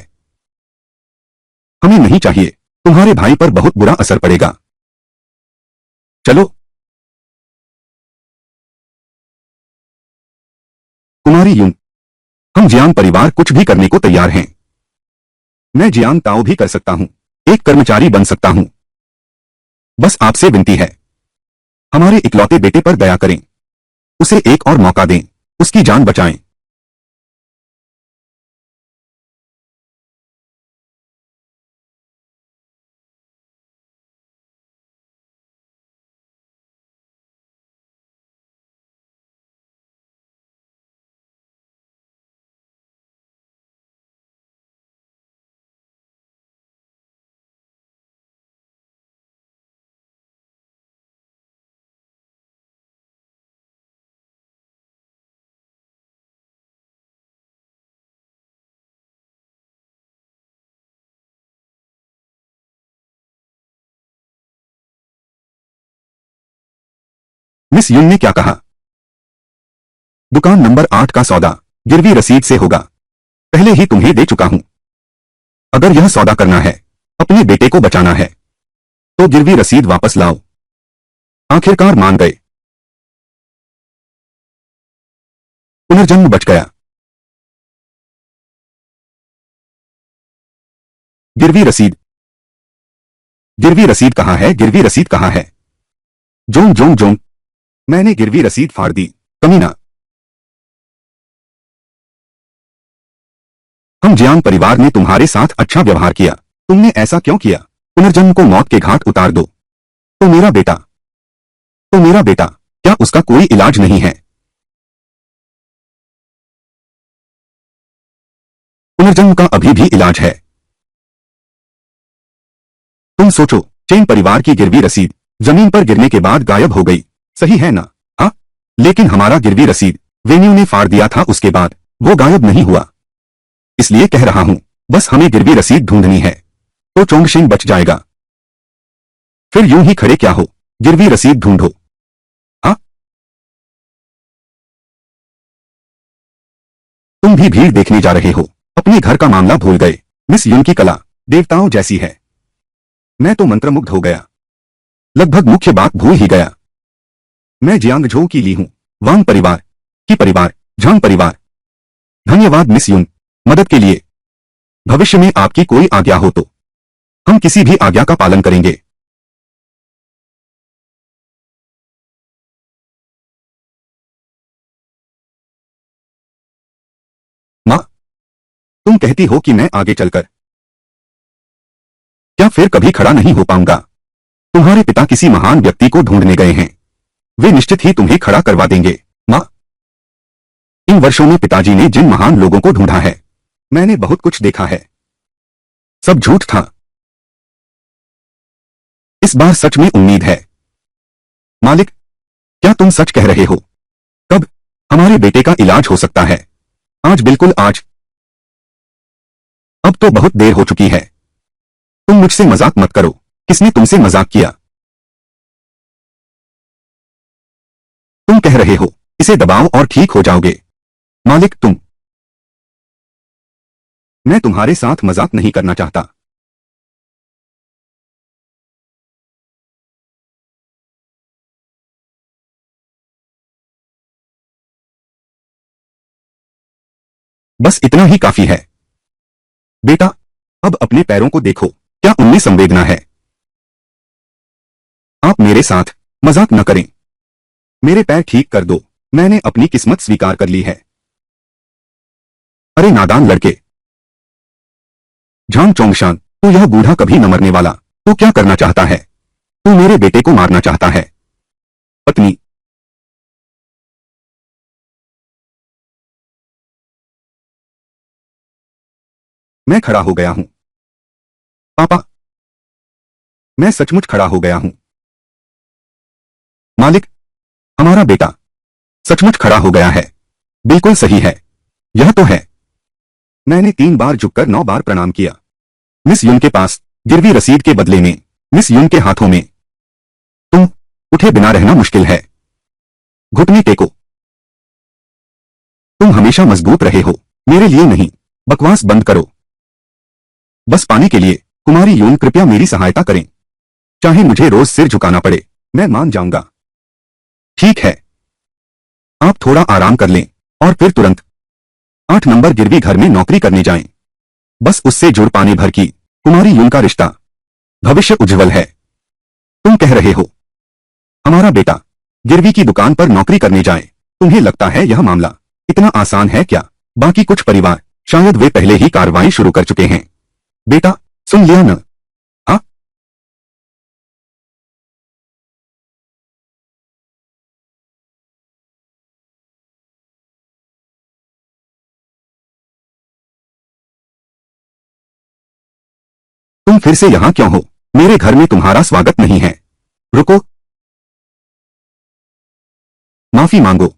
हमें नहीं चाहिए, तुम्हारे भाई पर बहुत बुरा असर पड़ेगा। चलो। कुमारी यून, हम जियांग परिवार कुछ भी करने को तैयार हैं। मैं जियांग ताओ भी कर सकता हूं, एक कर्मचारी बन सकता हूं। बस आपसे विनती है, हमारे इकलौते बेटे पर दया करें, उसे एक और मौका दें, उसकी जान बचाएं। मिस युन ने क्या कहा? दुकान नंबर 8 का सौदा गिरवी रसीद से होगा। पहले ही तुम्हें दे चुका हूं। अगर यह सौदा करना है, अपने बेटे को बचाना है, तो गिरवी रसीद वापस लाओ। आखिरकार मान गए। पुनर्जन्म बच गया। गिरवी रसीद, गिरवी रसीद कहाँ है? गिरवी रसीद कहाँ है? जोंग जोंग जोंग, मैंने गिरवी रसीद फाड़ दी, कमीना। हम जियांग परिवार ने तुम्हारे साथ अच्छा व्यवहार किया, तुमने ऐसा क्यों किया? पुनर्जन्म को मौत के घाट उतार दो। तो मेरा बेटा, तो मेरा बेटा, क्या उसका कोई इलाज नहीं है? पुनर्जन्म का अभी भी इलाज है। तुम सोचो, चेन परिवार की गिरवी रसीद जमीन पर गिरने के बाद गायब हो गई, सही है ना? हाँ, लेकिन हमारा गिरवी रसीद वेन्यू ने फाड़ दिया था, उसके बाद वो गायब नहीं हुआ। इसलिए कह रहा हूं, बस हमें गिरवी रसीद ढूंढनी है, तो चोंगशेंग बच जाएगा। फिर यूं ही खड़े क्या हो, गिरवी रसीद ढूंढो। हाँ, तुम भी भीड़ देखने जा रहे हो, अपने घर का मामला भूल गए। मिस युन की कला देवताओं जैसी है। मैं तो मंत्रमुग्ध हो गया, लगभग मुख्य बात भूल ही गया। मैं जियांगझोउ की ली हूं, वांग परिवार की परिवार, झांग परिवार। धन्यवाद मिस युन, मदद के लिए। भविष्य में आपकी कोई आज्ञा हो तो हम किसी भी आज्ञा का पालन करेंगे। माँ, तुम कहती हो कि मैं आगे चलकर क्या फिर कभी खड़ा नहीं हो पाऊंगा? तुम्हारे पिता किसी महान व्यक्ति को ढूंढने गए हैं, वे निश्चित ही तुम्हें खड़ा करवा देंगे। माँ, इन वर्षों में पिताजी ने जिन महान लोगों को ढूंढा है, मैंने बहुत कुछ देखा है, सब झूठ था। इस बार सच में उम्मीद है। मालिक, क्या तुम सच कह रहे हो? कब हमारे बेटे का इलाज हो सकता है? आज, बिल्कुल आज। अब तो बहुत देर हो चुकी है। तुम मुझसे मजाक मत करो। किसने तुमसे मजाक किया? तुम कह रहे हो इसे दबाओ और ठीक हो जाओगे। मालिक, मैं तुम्हारे साथ मजाक नहीं करना चाहता। बस इतना ही काफी है। बेटा, अब अपने पैरों को देखो, क्या उनमें संवेदना है? आप मेरे साथ मजाक न करें। मेरे पैर ठीक कर दो, मैंने अपनी किस्मत स्वीकार कर ली है। अरे नादान लड़के, झांग चोंगशान, तू यह बूढ़ा कभी न मरने वाला, तू क्या करना चाहता है? तू मेरे बेटे को मारना चाहता है? पत्नी, मैं खड़ा हो गया हूं। पापा, मैं सचमुच खड़ा हो गया हूं। मालिक, हमारा बेटा सचमुच खड़ा हो गया है। बिल्कुल सही है, यह तो है। मैंने 3 बार झुककर 9 बार प्रणाम किया। मिस युन के पास गिरवी रसीद के बदले में मिस युन के हाथों में तुम उठे बिना रहना मुश्किल है। घुटने टेको। तुम हमेशा मजबूत रहे हो, मेरे लिए नहीं। बकवास बंद करो। बस पाने के लिए कुमारी यून, कृपया मेरी सहायता करें। चाहे मुझे रोज सिर झुकाना पड़े, मैं मान जाऊंगा। ठीक है, आप थोड़ा आराम कर लें और फिर तुरंत 8 नंबर गिरवी घर में नौकरी करने जाएं। बस उससे जुड़ पाने भर की कुमारी यून का रिश्ता, भविष्य उज्जवल है। तुम कह रहे हो हमारा बेटा गिरवी की दुकान पर नौकरी करने जाए? तुम्हें लगता है यह मामला इतना आसान है क्या? बाकी कुछ परिवार शायद वे पहले ही कार्रवाई शुरू कर चुके हैं। बेटा, सुन लिया न? हाँ, तुम फिर से यहां क्यों हो? मेरे घर में तुम्हारा स्वागत नहीं है। रुको, माफी मांगो।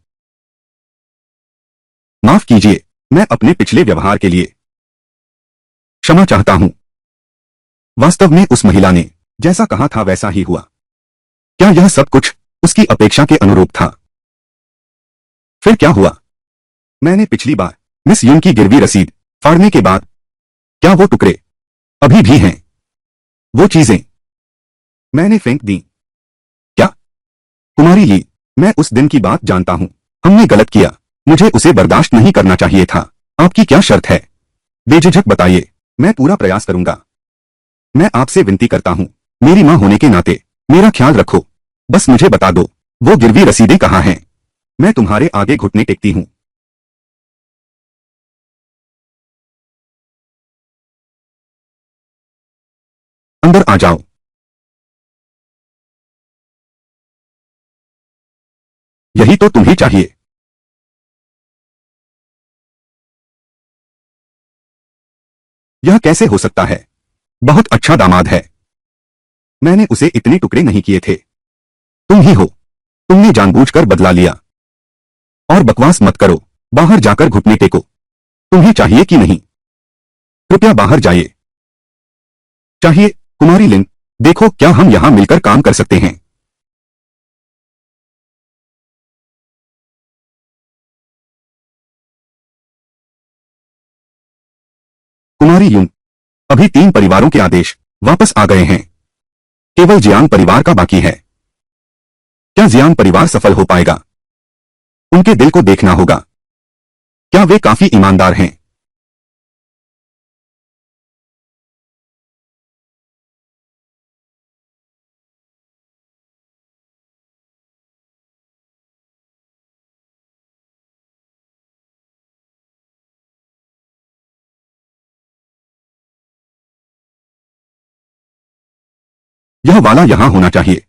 माफ कीजिए, मैं अपने पिछले व्यवहार के लिए क्षमा चाहता हूं। वास्तव में उस महिला ने जैसा कहा था वैसा ही हुआ। क्या यह सब कुछ उसकी अपेक्षा के अनुरूप था? फिर क्या हुआ? मैंने पिछली बार मिस यून की गिरवी रसीद फाड़ने के बाद, क्या वो टुकड़े अभी भी हैं? वो चीजें मैंने फेंक दी क्या? कुमारी ली, मैं उस दिन की बात जानता हूं। हमने गलत किया, मुझे उसे बर्दाश्त नहीं करना चाहिए था। आपकी क्या शर्त है? बेझिझक बताइए, मैं पूरा प्रयास करूंगा। मैं आपसे विनती करता हूं, मेरी मां होने के नाते मेरा ख्याल रखो। बस मुझे बता दो, वो गिरवी रसीदें कहाँ हैं? मैं तुम्हारे आगे घुटने टेकती हूं। अंदर आ जाओ। यही तो तुम्हें चाहिए। यह कैसे हो सकता है? बहुत अच्छा दामाद है। मैंने उसे इतने टुकड़े नहीं किए थे। तुम ही हो। तुमने जानबूझकर बदला लिया। और बकवास मत करो। बाहर जाकर घुटने टेको। तुम्हें चाहिए कि नहीं? कृपया बाहर जाइए। चाहिए। कुमारी लिन, देखो क्या हम यहां मिलकर काम कर सकते हैं। कुमारी यून, अभी 3 परिवारों के आदेश वापस आ गए हैं। केवल जियांग परिवार का बाकी है। क्या जियांग परिवार सफल हो पाएगा? उनके दिल को देखना होगा। क्या वे काफी ईमानदार हैं? यह वाला यहां होना चाहिए।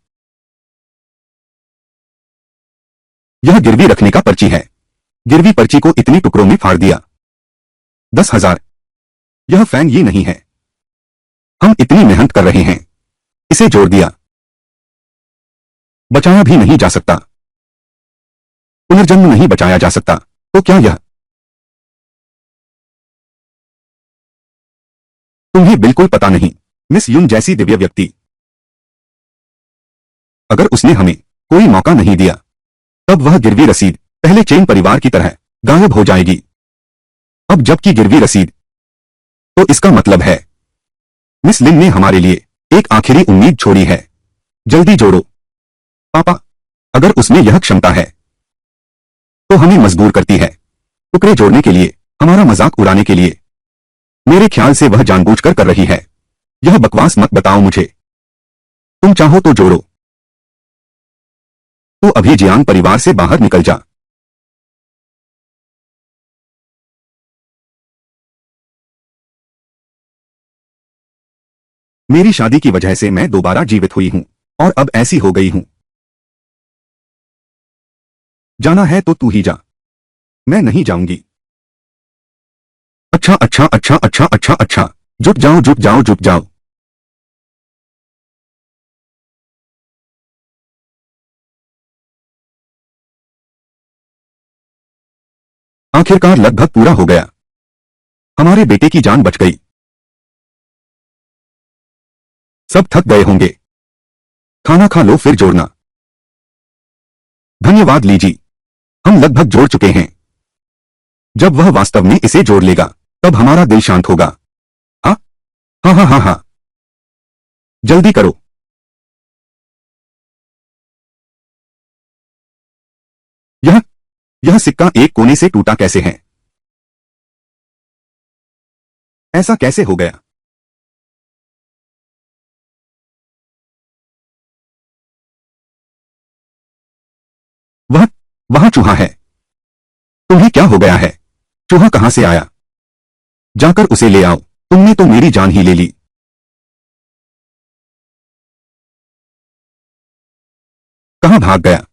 यह गिरवी रखने का पर्ची है। गिरवी पर्ची को इतने टुकड़ों में फाड़ दिया। 10,000। यह फैन ये नहीं है। हम इतनी मेहनत कर रहे हैं। इसे जोड़ दिया। बचाया भी नहीं जा सकता। पुनर्जन्म नहीं बचाया जा सकता। तो क्या यह? तुम्हें बिल्कुल पता नहीं। मिस यून जैसी दिव्य व्यक्ति, अगर उसने हमें कोई मौका नहीं दिया, तब वह गिरवी रसीद पहले चेन परिवार की तरह गायब हो जाएगी। अब जबकि गिरवी रसीद, तो इसका मतलब है मिस लिन ने हमारे लिए एक आखिरी उम्मीद छोड़ी है। जल्दी जोड़ो। पापा, अगर उसमें यह क्षमता है, तो हमें मजबूर करती है टुकड़े जोड़ने के लिए, हमारा मजाक उड़ाने के लिए। मेरे ख्याल से वह जानबूझकर कर रही है। यह बकवास मत बताओ मुझे। तुम चाहो तो जोड़ो। तो अभी जियांग परिवार से बाहर निकल जा। मेरी शादी की वजह से मैं दोबारा जीवित हुई हूं, और अब ऐसी हो गई हूं। जाना है तो तू ही जा। मैं नहीं जाऊंगी। अच्छा अच्छा अच्छा अच्छा अच्छा अच्छा। जुट जाओ जुट जाओ जुट जाओ। आखिरकार लगभग पूरा हो गया। हमारे बेटे की जान बच गई। सब थक गए होंगे। खाना खा लो फिर जोड़ना। धन्यवाद लीजी। हम लगभग जोड़ चुके हैं। जब वह वास्तव में इसे जोड़ लेगा, तब हमारा दिल शांत होगा। हाँ हाँ हाँ हाँ हाँ। जल्दी करो। यह यह सिक्का एक कोने से टूटा कैसे है? ऐसा कैसे हो गया? वह वहां चूहा है। तुम्हें क्या हो गया है? चूहा कहां से आया? जाकर उसे ले आओ। तुमने तो मेरी जान ही ले ली। कहां भाग गया?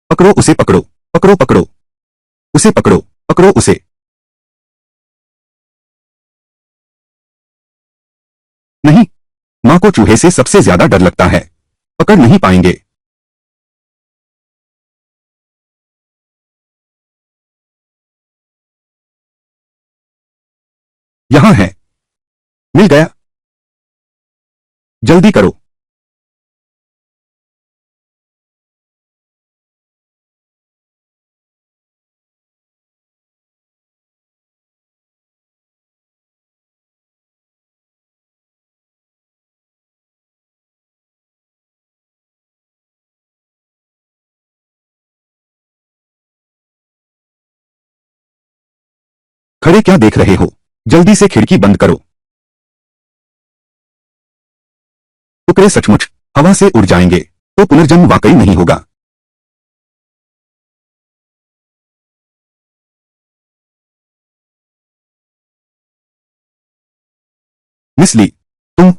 पकड़ो उसे, पकड़ो पकड़ो पकड़ो उसे, पकड़ो पकड़ो उसे। नहीं, मां को चूहे से सबसे ज्यादा डर लगता है। पकड़ नहीं पाएंगे। यहां है। मिल गया। जल्दी करो। खड़े क्या देख रहे हो? जल्दी से खिड़की बंद करो। टुकड़े सचमुच हवा से उड़ जाएंगे, तो पुनर्जन्म वाकई नहीं होगा। मिस ली, तुम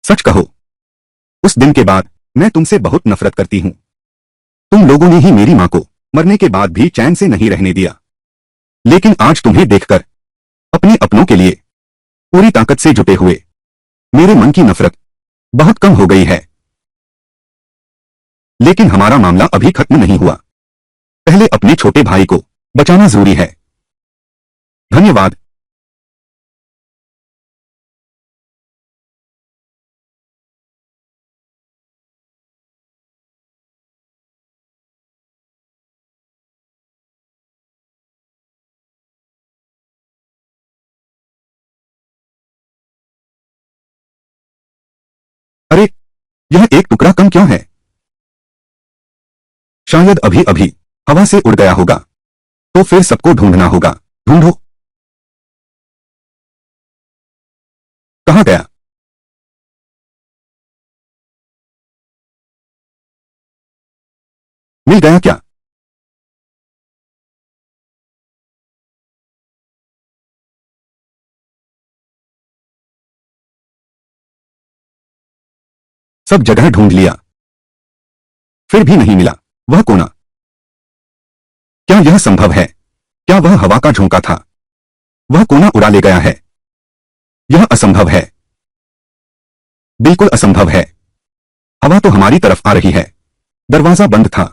सच कहो। उस दिन के बाद मैं तुमसे बहुत नफरत करती हूं। तुम लोगों ने ही मेरी मां को मरने के बाद भी चैन से नहीं रहने दिया। लेकिन आज तुम्हें देखकर, अपने अपनों के लिए पूरी ताकत से जुटे हुए मेरे मन की नफरत बहुत कम हो गई है। लेकिन हमारा मामला अभी खत्म नहीं हुआ। पहले अपने छोटे भाई को बचाना जरूरी है। धन्यवाद। अरे, यह एक टुकड़ा कम क्यों है? शायद अभी अभी हवा से उड़ गया होगा। तो फिर सबको ढूंढना होगा। ढूंढो। कहाँ गया? मिल गया क्या? सब जगह ढूंढ लिया, फिर भी नहीं मिला। वह कोना। क्या यह संभव है? क्या वह हवा का झोंका था? वह कोना उड़ा ले गया है। यह असंभव है। बिल्कुल असंभव है। हवा तो हमारी तरफ आ रही है। दरवाजा बंद था।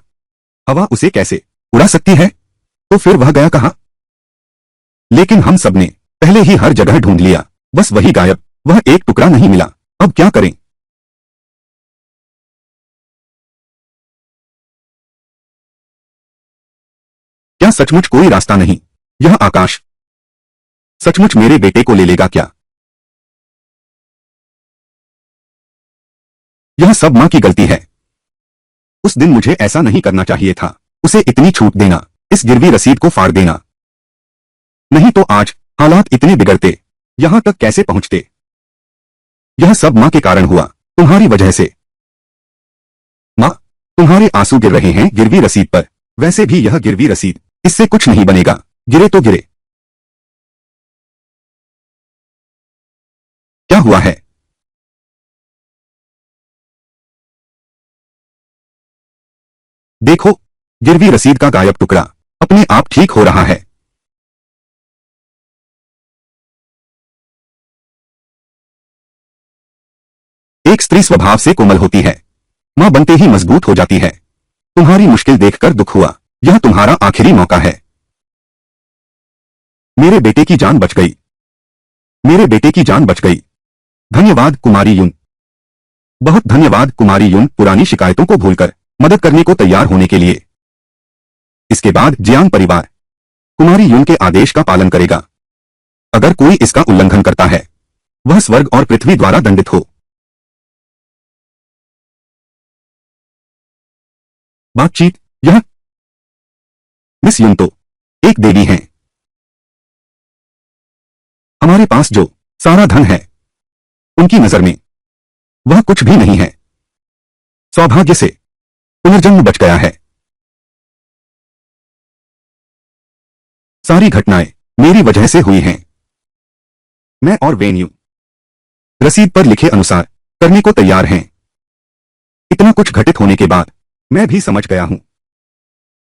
हवा उसे कैसे उड़ा सकती है? तो फिर वह गया कहाँ? लेकिन हम सबने पहले ही हर जगह ढूंढ लिया, बस वही गायब। वह एक टुकड़ा नहीं मिला। अब क्या करें? क्या सचमुच कोई रास्ता नहीं? यह आकाश सचमुच मेरे बेटे को ले लेगा क्या? यह सब मां की गलती है। उस दिन मुझे ऐसा नहीं करना चाहिए था। उसे इतनी छूट देना, इस गिरवी रसीद को फाड़ देना। नहीं तो आज हालात इतने बिगड़ते, यहां तक कैसे पहुंचते। यह सब मां के कारण हुआ, तुम्हारी वजह से। मां, तुम्हारे आंसू गिर रहे हैं गिरवी रसीद पर। वैसे भी यह गिरवी रसीद, इससे कुछ नहीं बनेगा। गिरे तो गिरे। क्या हुआ है? देखो, गिरवी रसीद का गायब टुकड़ा अपने आप ठीक हो रहा है। एक स्त्री स्वभाव से कोमल होती है, मां बनते ही मजबूत हो जाती है। तुम्हारी मुश्किल देखकर दुख हुआ। यह तुम्हारा आखिरी मौका है। मेरे बेटे की जान बच गई। मेरे बेटे की जान बच गई। धन्यवाद कुमारी युन। बहुत धन्यवाद कुमारी युन, पुरानी शिकायतों को भूलकर मदद करने को तैयार होने के लिए। इसके बाद जियांग परिवार कुमारी युन के आदेश का पालन करेगा। अगर कोई इसका उल्लंघन करता है, वह स्वर्ग और पृथ्वी द्वारा दंडित हो। बातचीत। यह मिस युन तो एक देवी हैं। हमारे पास जो सारा धन है, उनकी नजर में वह कुछ भी नहीं है। सौभाग्य से पुनर्जन्म बच गया है। सारी घटनाएं मेरी वजह से हुई हैं। मैं और वेन्यू रसीद पर लिखे अनुसार करने को तैयार हैं। इतना कुछ घटित होने के बाद मैं भी समझ गया हूं।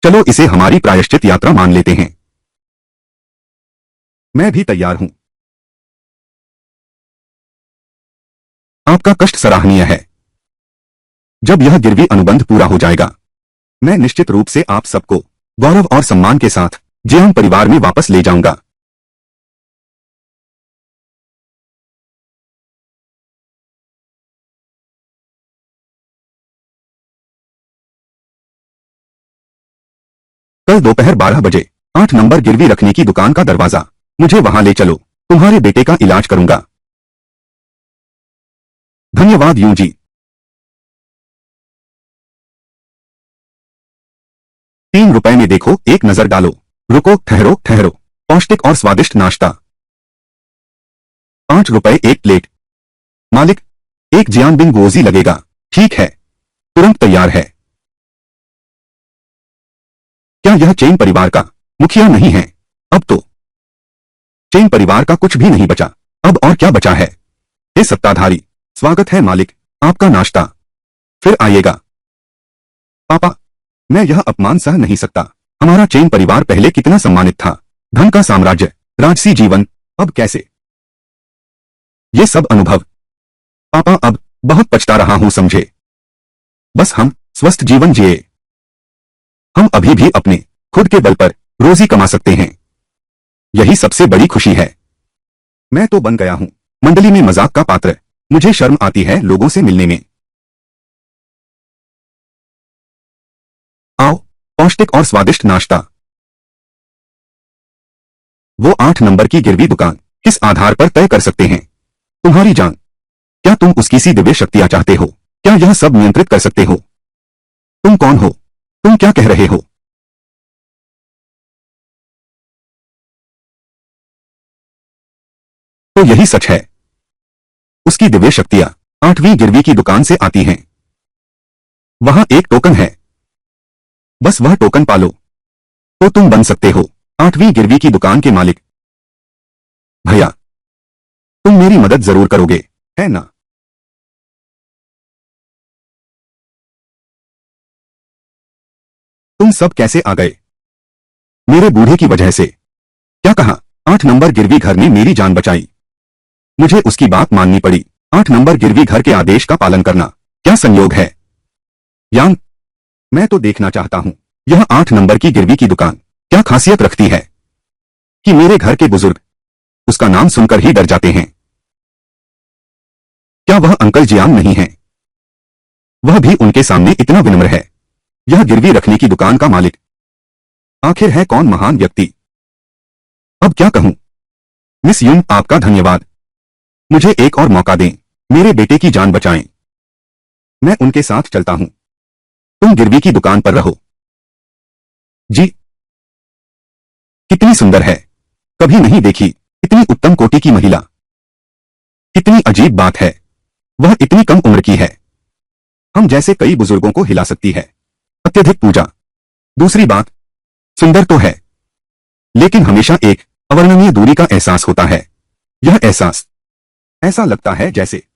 चलो इसे हमारी प्रायश्चित यात्रा मान लेते हैं। मैं भी तैयार हूं। आपका कष्ट सराहनीय है। जब यह गिरवी अनुबंध पूरा हो जाएगा, मैं निश्चित रूप से आप सबको गौरव और सम्मान के साथ जियांग परिवार में वापस ले जाऊंगा। कल दोपहर 12 बजे 8 नंबर गिरवी रखने की दुकान का दरवाजा। मुझे वहां ले चलो। तुम्हारे बेटे का इलाज करूंगा। धन्यवाद यूं जी। 3 रुपए में देखो, एक नजर डालो। रुको, ठहरो ठहरो। पौष्टिक और स्वादिष्ट नाश्ता। 5 रुपए एक प्लेट। मालिक, एक जियान बिन गोजी लगेगा। ठीक है, तुरंत तैयार है। क्या यह चेन परिवार का मुखिया नहीं है? अब तो चेन परिवार का कुछ भी नहीं बचा। अब और क्या बचा है? हे सत्ताधारी, स्वागत है मालिक। आपका नाश्ता फिर आइएगा। पापा, मैं यह अपमान सह नहीं सकता। हमारा चेन परिवार पहले कितना सम्मानित था। धन का साम्राज्य, राजसी जीवन, अब कैसे? ये सब अनुभव, पापा अब बहुत पछता रहा हूं समझे। बस हम स्वस्थ जीवन जिए। हम अभी भी अपने खुद के बल पर रोजी कमा सकते हैं। यही सबसे बड़ी खुशी है। मैं तो बन गया हूं मंडली में मजाक का पात्र। मुझे शर्म आती है लोगों से मिलने में। आओ, पौष्टिक और स्वादिष्ट नाश्ता। वो 8 नंबर की गिरवी दुकान किस आधार पर तय कर सकते हैं तुम्हारी जान? क्या तुम उसकी सी दिव्य शक्तियां चाहते हो? क्या यह सब नियंत्रित कर सकते हो? तुम कौन हो? तुम क्या कह रहे हो? तो यही सच है। उसकी दिव्य शक्तियां 8वीं गिरवी की दुकान से आती हैं। वहां एक टोकन है। बस वह टोकन पालो तो तुम बन सकते हो 8वीं गिरवी की दुकान के मालिक। भैया, तुम मेरी मदद जरूर करोगे, है ना? तुम सब कैसे आ गए? मेरे बूढ़े की वजह से। क्या कहा? 8 नंबर गिरवी घर ने मेरी जान बचाई। मुझे उसकी बात माननी पड़ी। 8 नंबर गिरवी घर के आदेश का पालन करना क्या संयोग है? यांग, मैं तो देखना चाहता हूं यह 8 नंबर की गिरवी की दुकान क्या खासियत रखती है कि मेरे घर के बुजुर्ग उसका नाम सुनकर ही डर जाते हैं। क्या वह अंकल जियांग नहीं है? वह भी उनके सामने इतना विनम्र है। यह गिरवी रखने की दुकान का मालिक आखिर है कौन महान व्यक्ति? अब क्या कहूं? मिस यून, आपका धन्यवाद। मुझे एक और मौका दें। मेरे बेटे की जान बचाएं। मैं उनके साथ चलता हूं। तुम गिरवी की दुकान पर रहो। जी। कितनी सुंदर है। कभी नहीं देखी इतनी उत्तम कोटि की महिला। कितनी अजीब बात है, वह इतनी कम उम्र की है। हम जैसे कई बुजुर्गों को हिला सकती है। अत्यधिक पूजा। दूसरी बात, सुंदर तो है लेकिन हमेशा एक अवर्णनीय दूरी का एहसास होता है। यह एहसास, ऐसा लगता है जैसे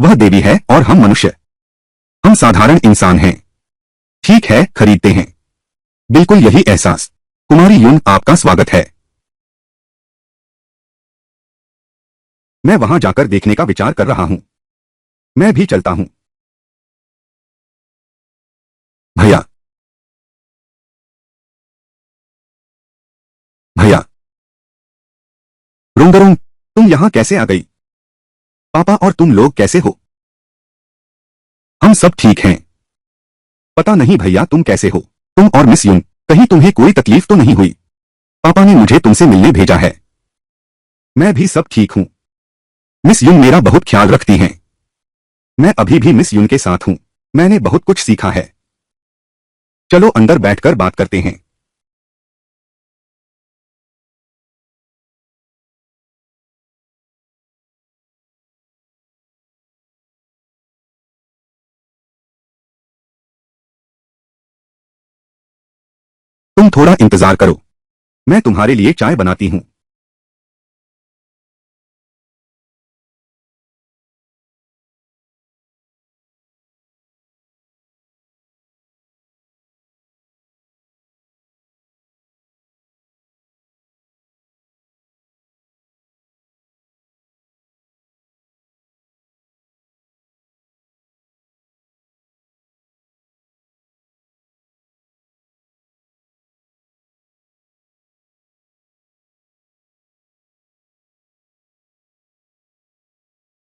वह देवी है और हम मनुष्य। हम साधारण इंसान हैं। ठीक है, खरीदते हैं। बिल्कुल यही एहसास। कुमारी यून, आपका स्वागत है। मैं वहां जाकर देखने का विचार कर रहा हूं। मैं भी चलता हूं। भैया, भैया। रुंगरुंग, तुम यहां कैसे आ गई? पापा और तुम लोग कैसे हो? हम सब ठीक हैं। पता नहीं भैया तुम कैसे हो? तुम और मिस यून, कहीं तुम्हें कोई तकलीफ तो नहीं हुई? पापा ने मुझे तुमसे मिलने भेजा है। मैं भी सब ठीक हूं। मिस यून मेरा बहुत ख्याल रखती हैं। मैं अभी भी मिस यून के साथ हूं। मैंने बहुत कुछ सीखा है। चलो अंदर बैठकर बात करते हैं। तुम थोड़ा इंतजार करो। मैं तुम्हारे लिए चाय बनाती हूं।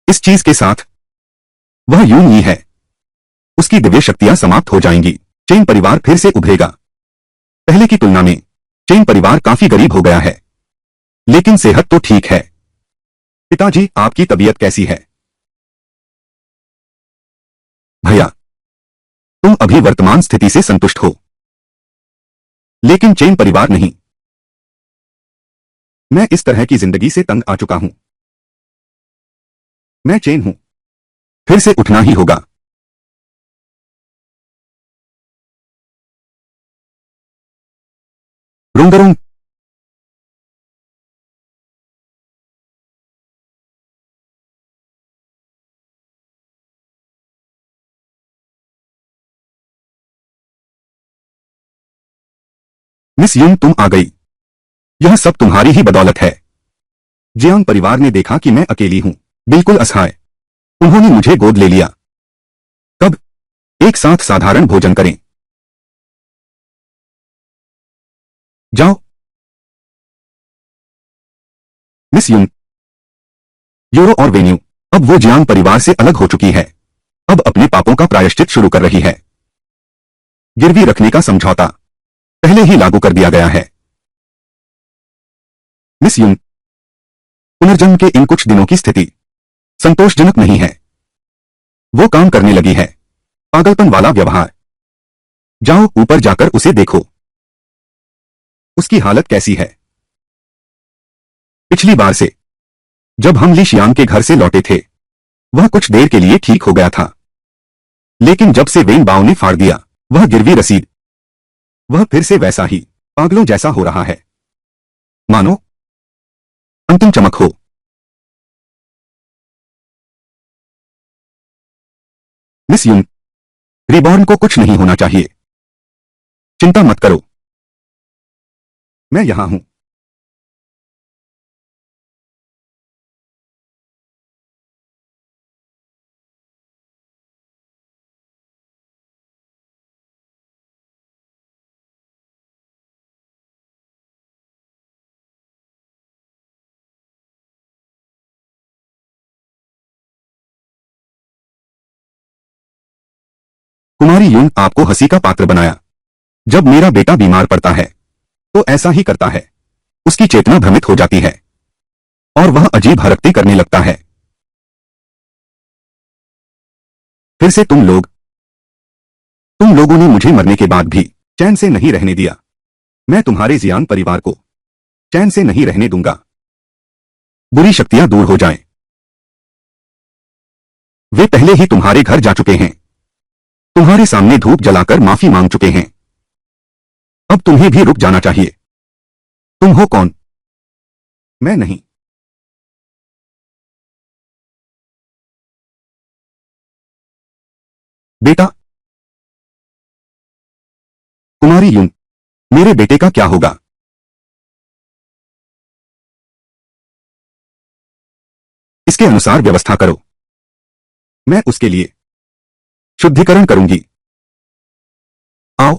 इस चीज के साथ वह यूं ही है। उसकी दिव्य शक्तियां समाप्त हो जाएंगी। चेन परिवार फिर से उभरेगा। पहले की तुलना में चेन परिवार काफी गरीब हो गया है, लेकिन सेहत तो ठीक है। पिताजी, आपकी तबीयत कैसी है? भैया, तुम अभी वर्तमान स्थिति से संतुष्ट हो, लेकिन चेन परिवार नहीं। मैं इस तरह की जिंदगी से तंग आ चुका हूं। मैं चेन हूं। फिर से उठना ही होगा। रुंगरुंग। मिस यून, तुम आ गई। यह सब तुम्हारी ही बदौलत है। जियांग परिवार ने देखा कि मैं अकेली हूं, बिल्कुल असहाय। उन्होंने मुझे गोद ले लिया। कब एक साथ साधारण भोजन करें। जाओ। मिस युन, यूरो और वेन्यू, अब वो जियांग परिवार से अलग हो चुकी है। अब अपने पापों का प्रायश्चित शुरू कर रही है। गिरवी रखने का समझौता पहले ही लागू कर दिया गया है। मिस युन, पुनर्जन्म के इन कुछ दिनों की स्थिति संतोषजनक नहीं है। वो काम करने लगी है, पागलपन वाला व्यवहार। जाओ ऊपर जाकर उसे देखो। उसकी हालत कैसी है? पिछली बार से जब हम ली शियांग के घर से लौटे थे, वह कुछ देर के लिए ठीक हो गया था, लेकिन जब से वेन बाओ ने फाड़ दिया, वह गिरवी रसीद, वह फिर से वैसा ही पागलों जैसा हो रहा है, मानो अंतिम चमक हो। मिस युन, रिबॉर्न को कुछ नहीं होना चाहिए। चिंता मत करो, मैं यहां हूं। कुमारी युन आपको हंसी का पात्र बनाया। जब मेरा बेटा बीमार पड़ता है तो ऐसा ही करता है। उसकी चेतना भ्रमित हो जाती है और वह अजीब हरकतें करने लगता है। फिर से तुम लोगों ने मुझे मरने के बाद भी चैन से नहीं रहने दिया। मैं तुम्हारे जियांग परिवार को चैन से नहीं रहने दूंगा। बुरी शक्तियां दूर हो जाएं। वे पहले ही तुम्हारे घर जा चुके हैं, तुम्हारे सामने धूप जलाकर माफी मांग चुके हैं। अब तुम्हें भी रुक जाना चाहिए। तुम हो कौन? मैं नहीं। बेटा, कुमारी युन, मेरे बेटे का क्या होगा? इसके अनुसार व्यवस्था करो। मैं उसके लिए शुद्धिकरण करूंगी। आओ।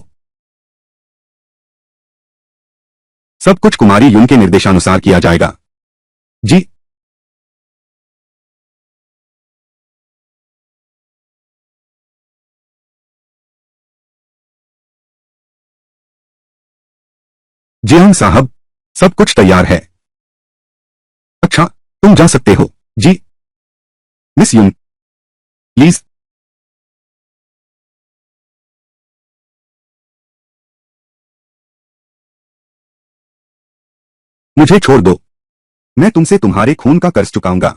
सब कुछ कुमारी युन के निर्देशानुसार किया जाएगा। जी। जियांग साहब, सब कुछ तैयार है। अच्छा, तुम जा सकते हो। जी। Miss Yun, please. मुझे छोड़ दो। मैं तुमसे तुम्हारे खून का कर्ज चुकाऊंगा।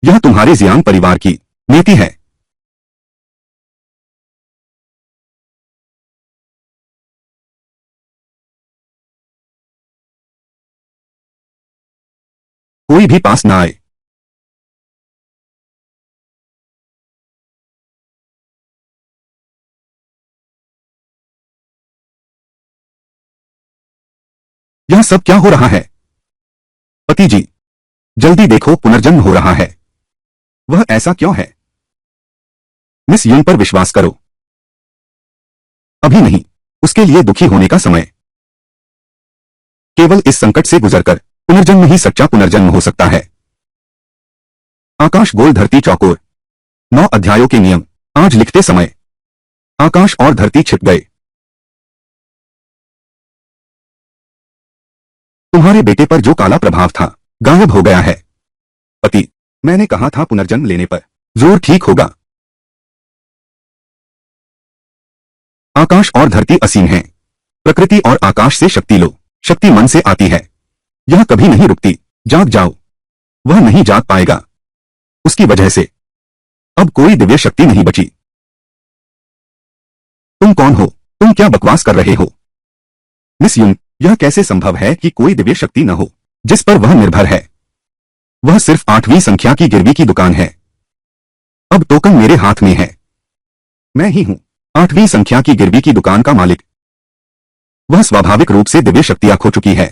यह तुम्हारे जियांग परिवार की नीति है। कोई भी पास ना आए। यह सब क्या हो रहा है? पति जी, जल्दी देखो, पुनर्जन्म हो रहा है। वह ऐसा क्यों है? मिस युन पर विश्वास करो। अभी नहीं, उसके लिए दुखी होने का समय। केवल इस संकट से गुजरकर पुनर्जन्म ही सच्चा पुनर्जन्म हो सकता है। आकाश गोल, धरती चौकोर। 9 अध्यायों के नियम। आज लिखते समय आकाश और धरती छिप गए। तुम्हारे बेटे पर जो काला प्रभाव था, गायब हो गया है। पति, मैंने कहा था पुनर्जन्म लेने पर जोर ठीक होगा। आकाश और धरती असीम हैं। प्रकृति और आकाश से शक्ति लो। शक्ति मन से आती है, यह कभी नहीं रुकती। जाग जाओ। वह नहीं जाग पाएगा। उसकी वजह से अब कोई दिव्य शक्ति नहीं बची। तुम कौन हो? तुम क्या बकवास कर रहे हो? मिस युन, यह कैसे संभव है कि कोई दिव्य शक्ति न हो जिस पर वह निर्भर है? वह सिर्फ 8वीं संख्या की गिरवी की दुकान है। अब टोकन मेरे हाथ में है। मैं ही हूं 8वीं संख्या की गिरवी की दुकान का मालिक। वह स्वाभाविक रूप से दिव्य शक्तियां खो चुकी है।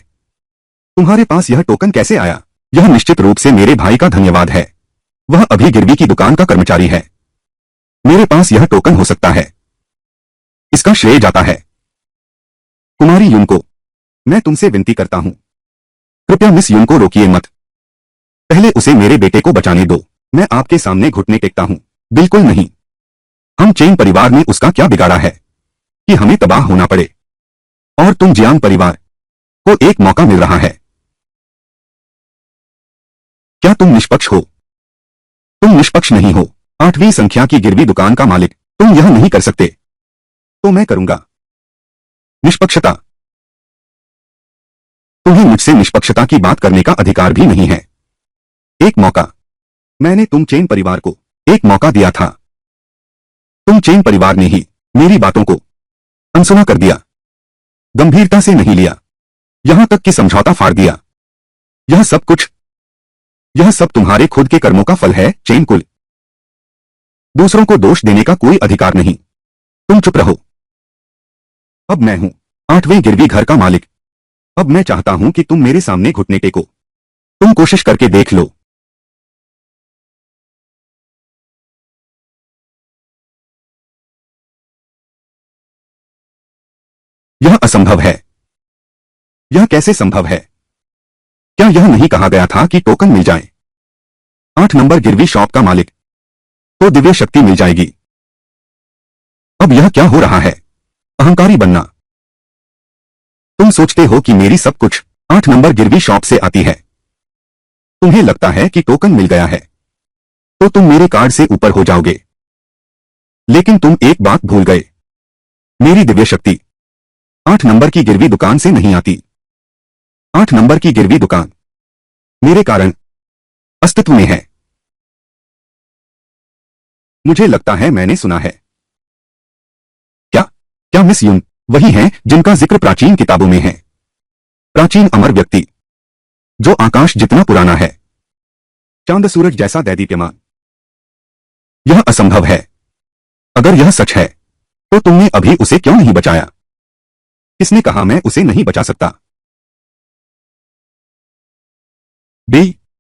तुम्हारे पास यह टोकन कैसे आया? यह निश्चित रूप से मेरे भाई का धन्यवाद है। वह अभी गिरवी की दुकान का कर्मचारी है। मेरे पास यह टोकन हो सकता है। इसका श्रेय जाता है कुमारी यून को। मैं तुमसे विनती करता हूं, कृपया मिस यून को रोकिए मत। पहले उसे मेरे बेटे को बचाने दो। मैं आपके सामने घुटने टेकता हूं। बिल्कुल नहीं। हम चेन परिवार ने उसका क्या बिगाड़ा है कि हमें तबाह होना पड़े? और तुम जियांग परिवार को एक मौका मिल रहा है। क्या तुम निष्पक्ष हो? तुम निष्पक्ष नहीं हो। 8वीं संख्या की गिरवी दुकान का मालिक, तुम यह नहीं कर सकते। तो मैं करूंगा। निष्पक्षता। तुम्हें मुझसे निष्पक्षता की बात करने का अधिकार भी नहीं है। एक मौका। मैंने तुम चेन परिवार को एक मौका दिया था। तुम चेन परिवार ने ही मेरी बातों को अनसुना कर दिया, गंभीरता से नहीं लिया, यहां तक कि समझौता फाड़ दिया। यह सब तुम्हारे खुद के कर्मों का फल है चेन कुल। दूसरों को दोष देने का कोई अधिकार नहीं। तुम चुप रहो। अब मैं हूं 8वें गिरवी घर का मालिक। अब मैं चाहता हूं कि तुम मेरे सामने घुटने टेको। तुम कोशिश करके देख लो। यह असंभव है। यह कैसे संभव है? क्या यह नहीं कहा गया था कि टोकन मिल जाए 8 नंबर गिरवी शॉप का मालिक तो दिव्य शक्ति मिल जाएगी? अब यह क्या हो रहा है? अहंकारी बनना। तुम सोचते हो कि मेरी सब कुछ 8 नंबर गिरवी शॉप से आती है। तुम्हें लगता है कि टोकन मिल गया है तो तुम मेरे कार्ड से ऊपर हो जाओगे। लेकिन तुम एक बात भूल गए। मेरी दिव्य शक्ति 8 नंबर की गिरवी दुकान से नहीं आती। 8 नंबर की गिरवी दुकान मेरे कारण अस्तित्व में है। मुझे लगता है मैंने सुना है। क्या मिस यून वही हैं जिनका जिक्र प्राचीन किताबों में है? प्राचीन अमर व्यक्ति जो आकाश जितना पुराना है, चांद सूरज जैसा दैदीप्यमान। यह असंभव है। अगर यह सच है तो तुमने अभी उसे क्यों नहीं बचाया? किसने कहा मैं उसे नहीं बचा सकता?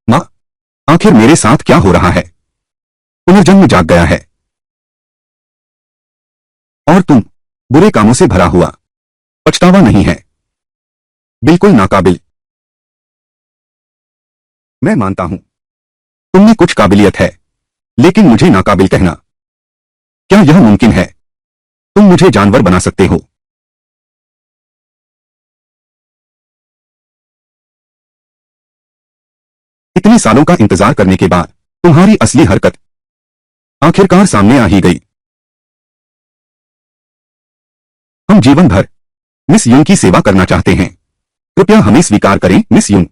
मां, आखिर मेरे साथ क्या हो रहा है? पुनर्जन्म जाग गया है और तुम बुरे कामों से भरा हुआ पछतावा नहीं है। बिल्कुल नाकाबिल। मैं मानता हूं तुम में कुछ काबिलियत है, लेकिन मुझे नाकाबिल कहना, क्या यह मुमकिन है? तुम मुझे जानवर बना सकते हो। इतने सालों का इंतजार करने के बाद तुम्हारी असली हरकत आखिरकार सामने आ ही गई। हम जीवन भर मिस यून की सेवा करना चाहते हैं। कृपया हमें स्वीकार करें मिस यून।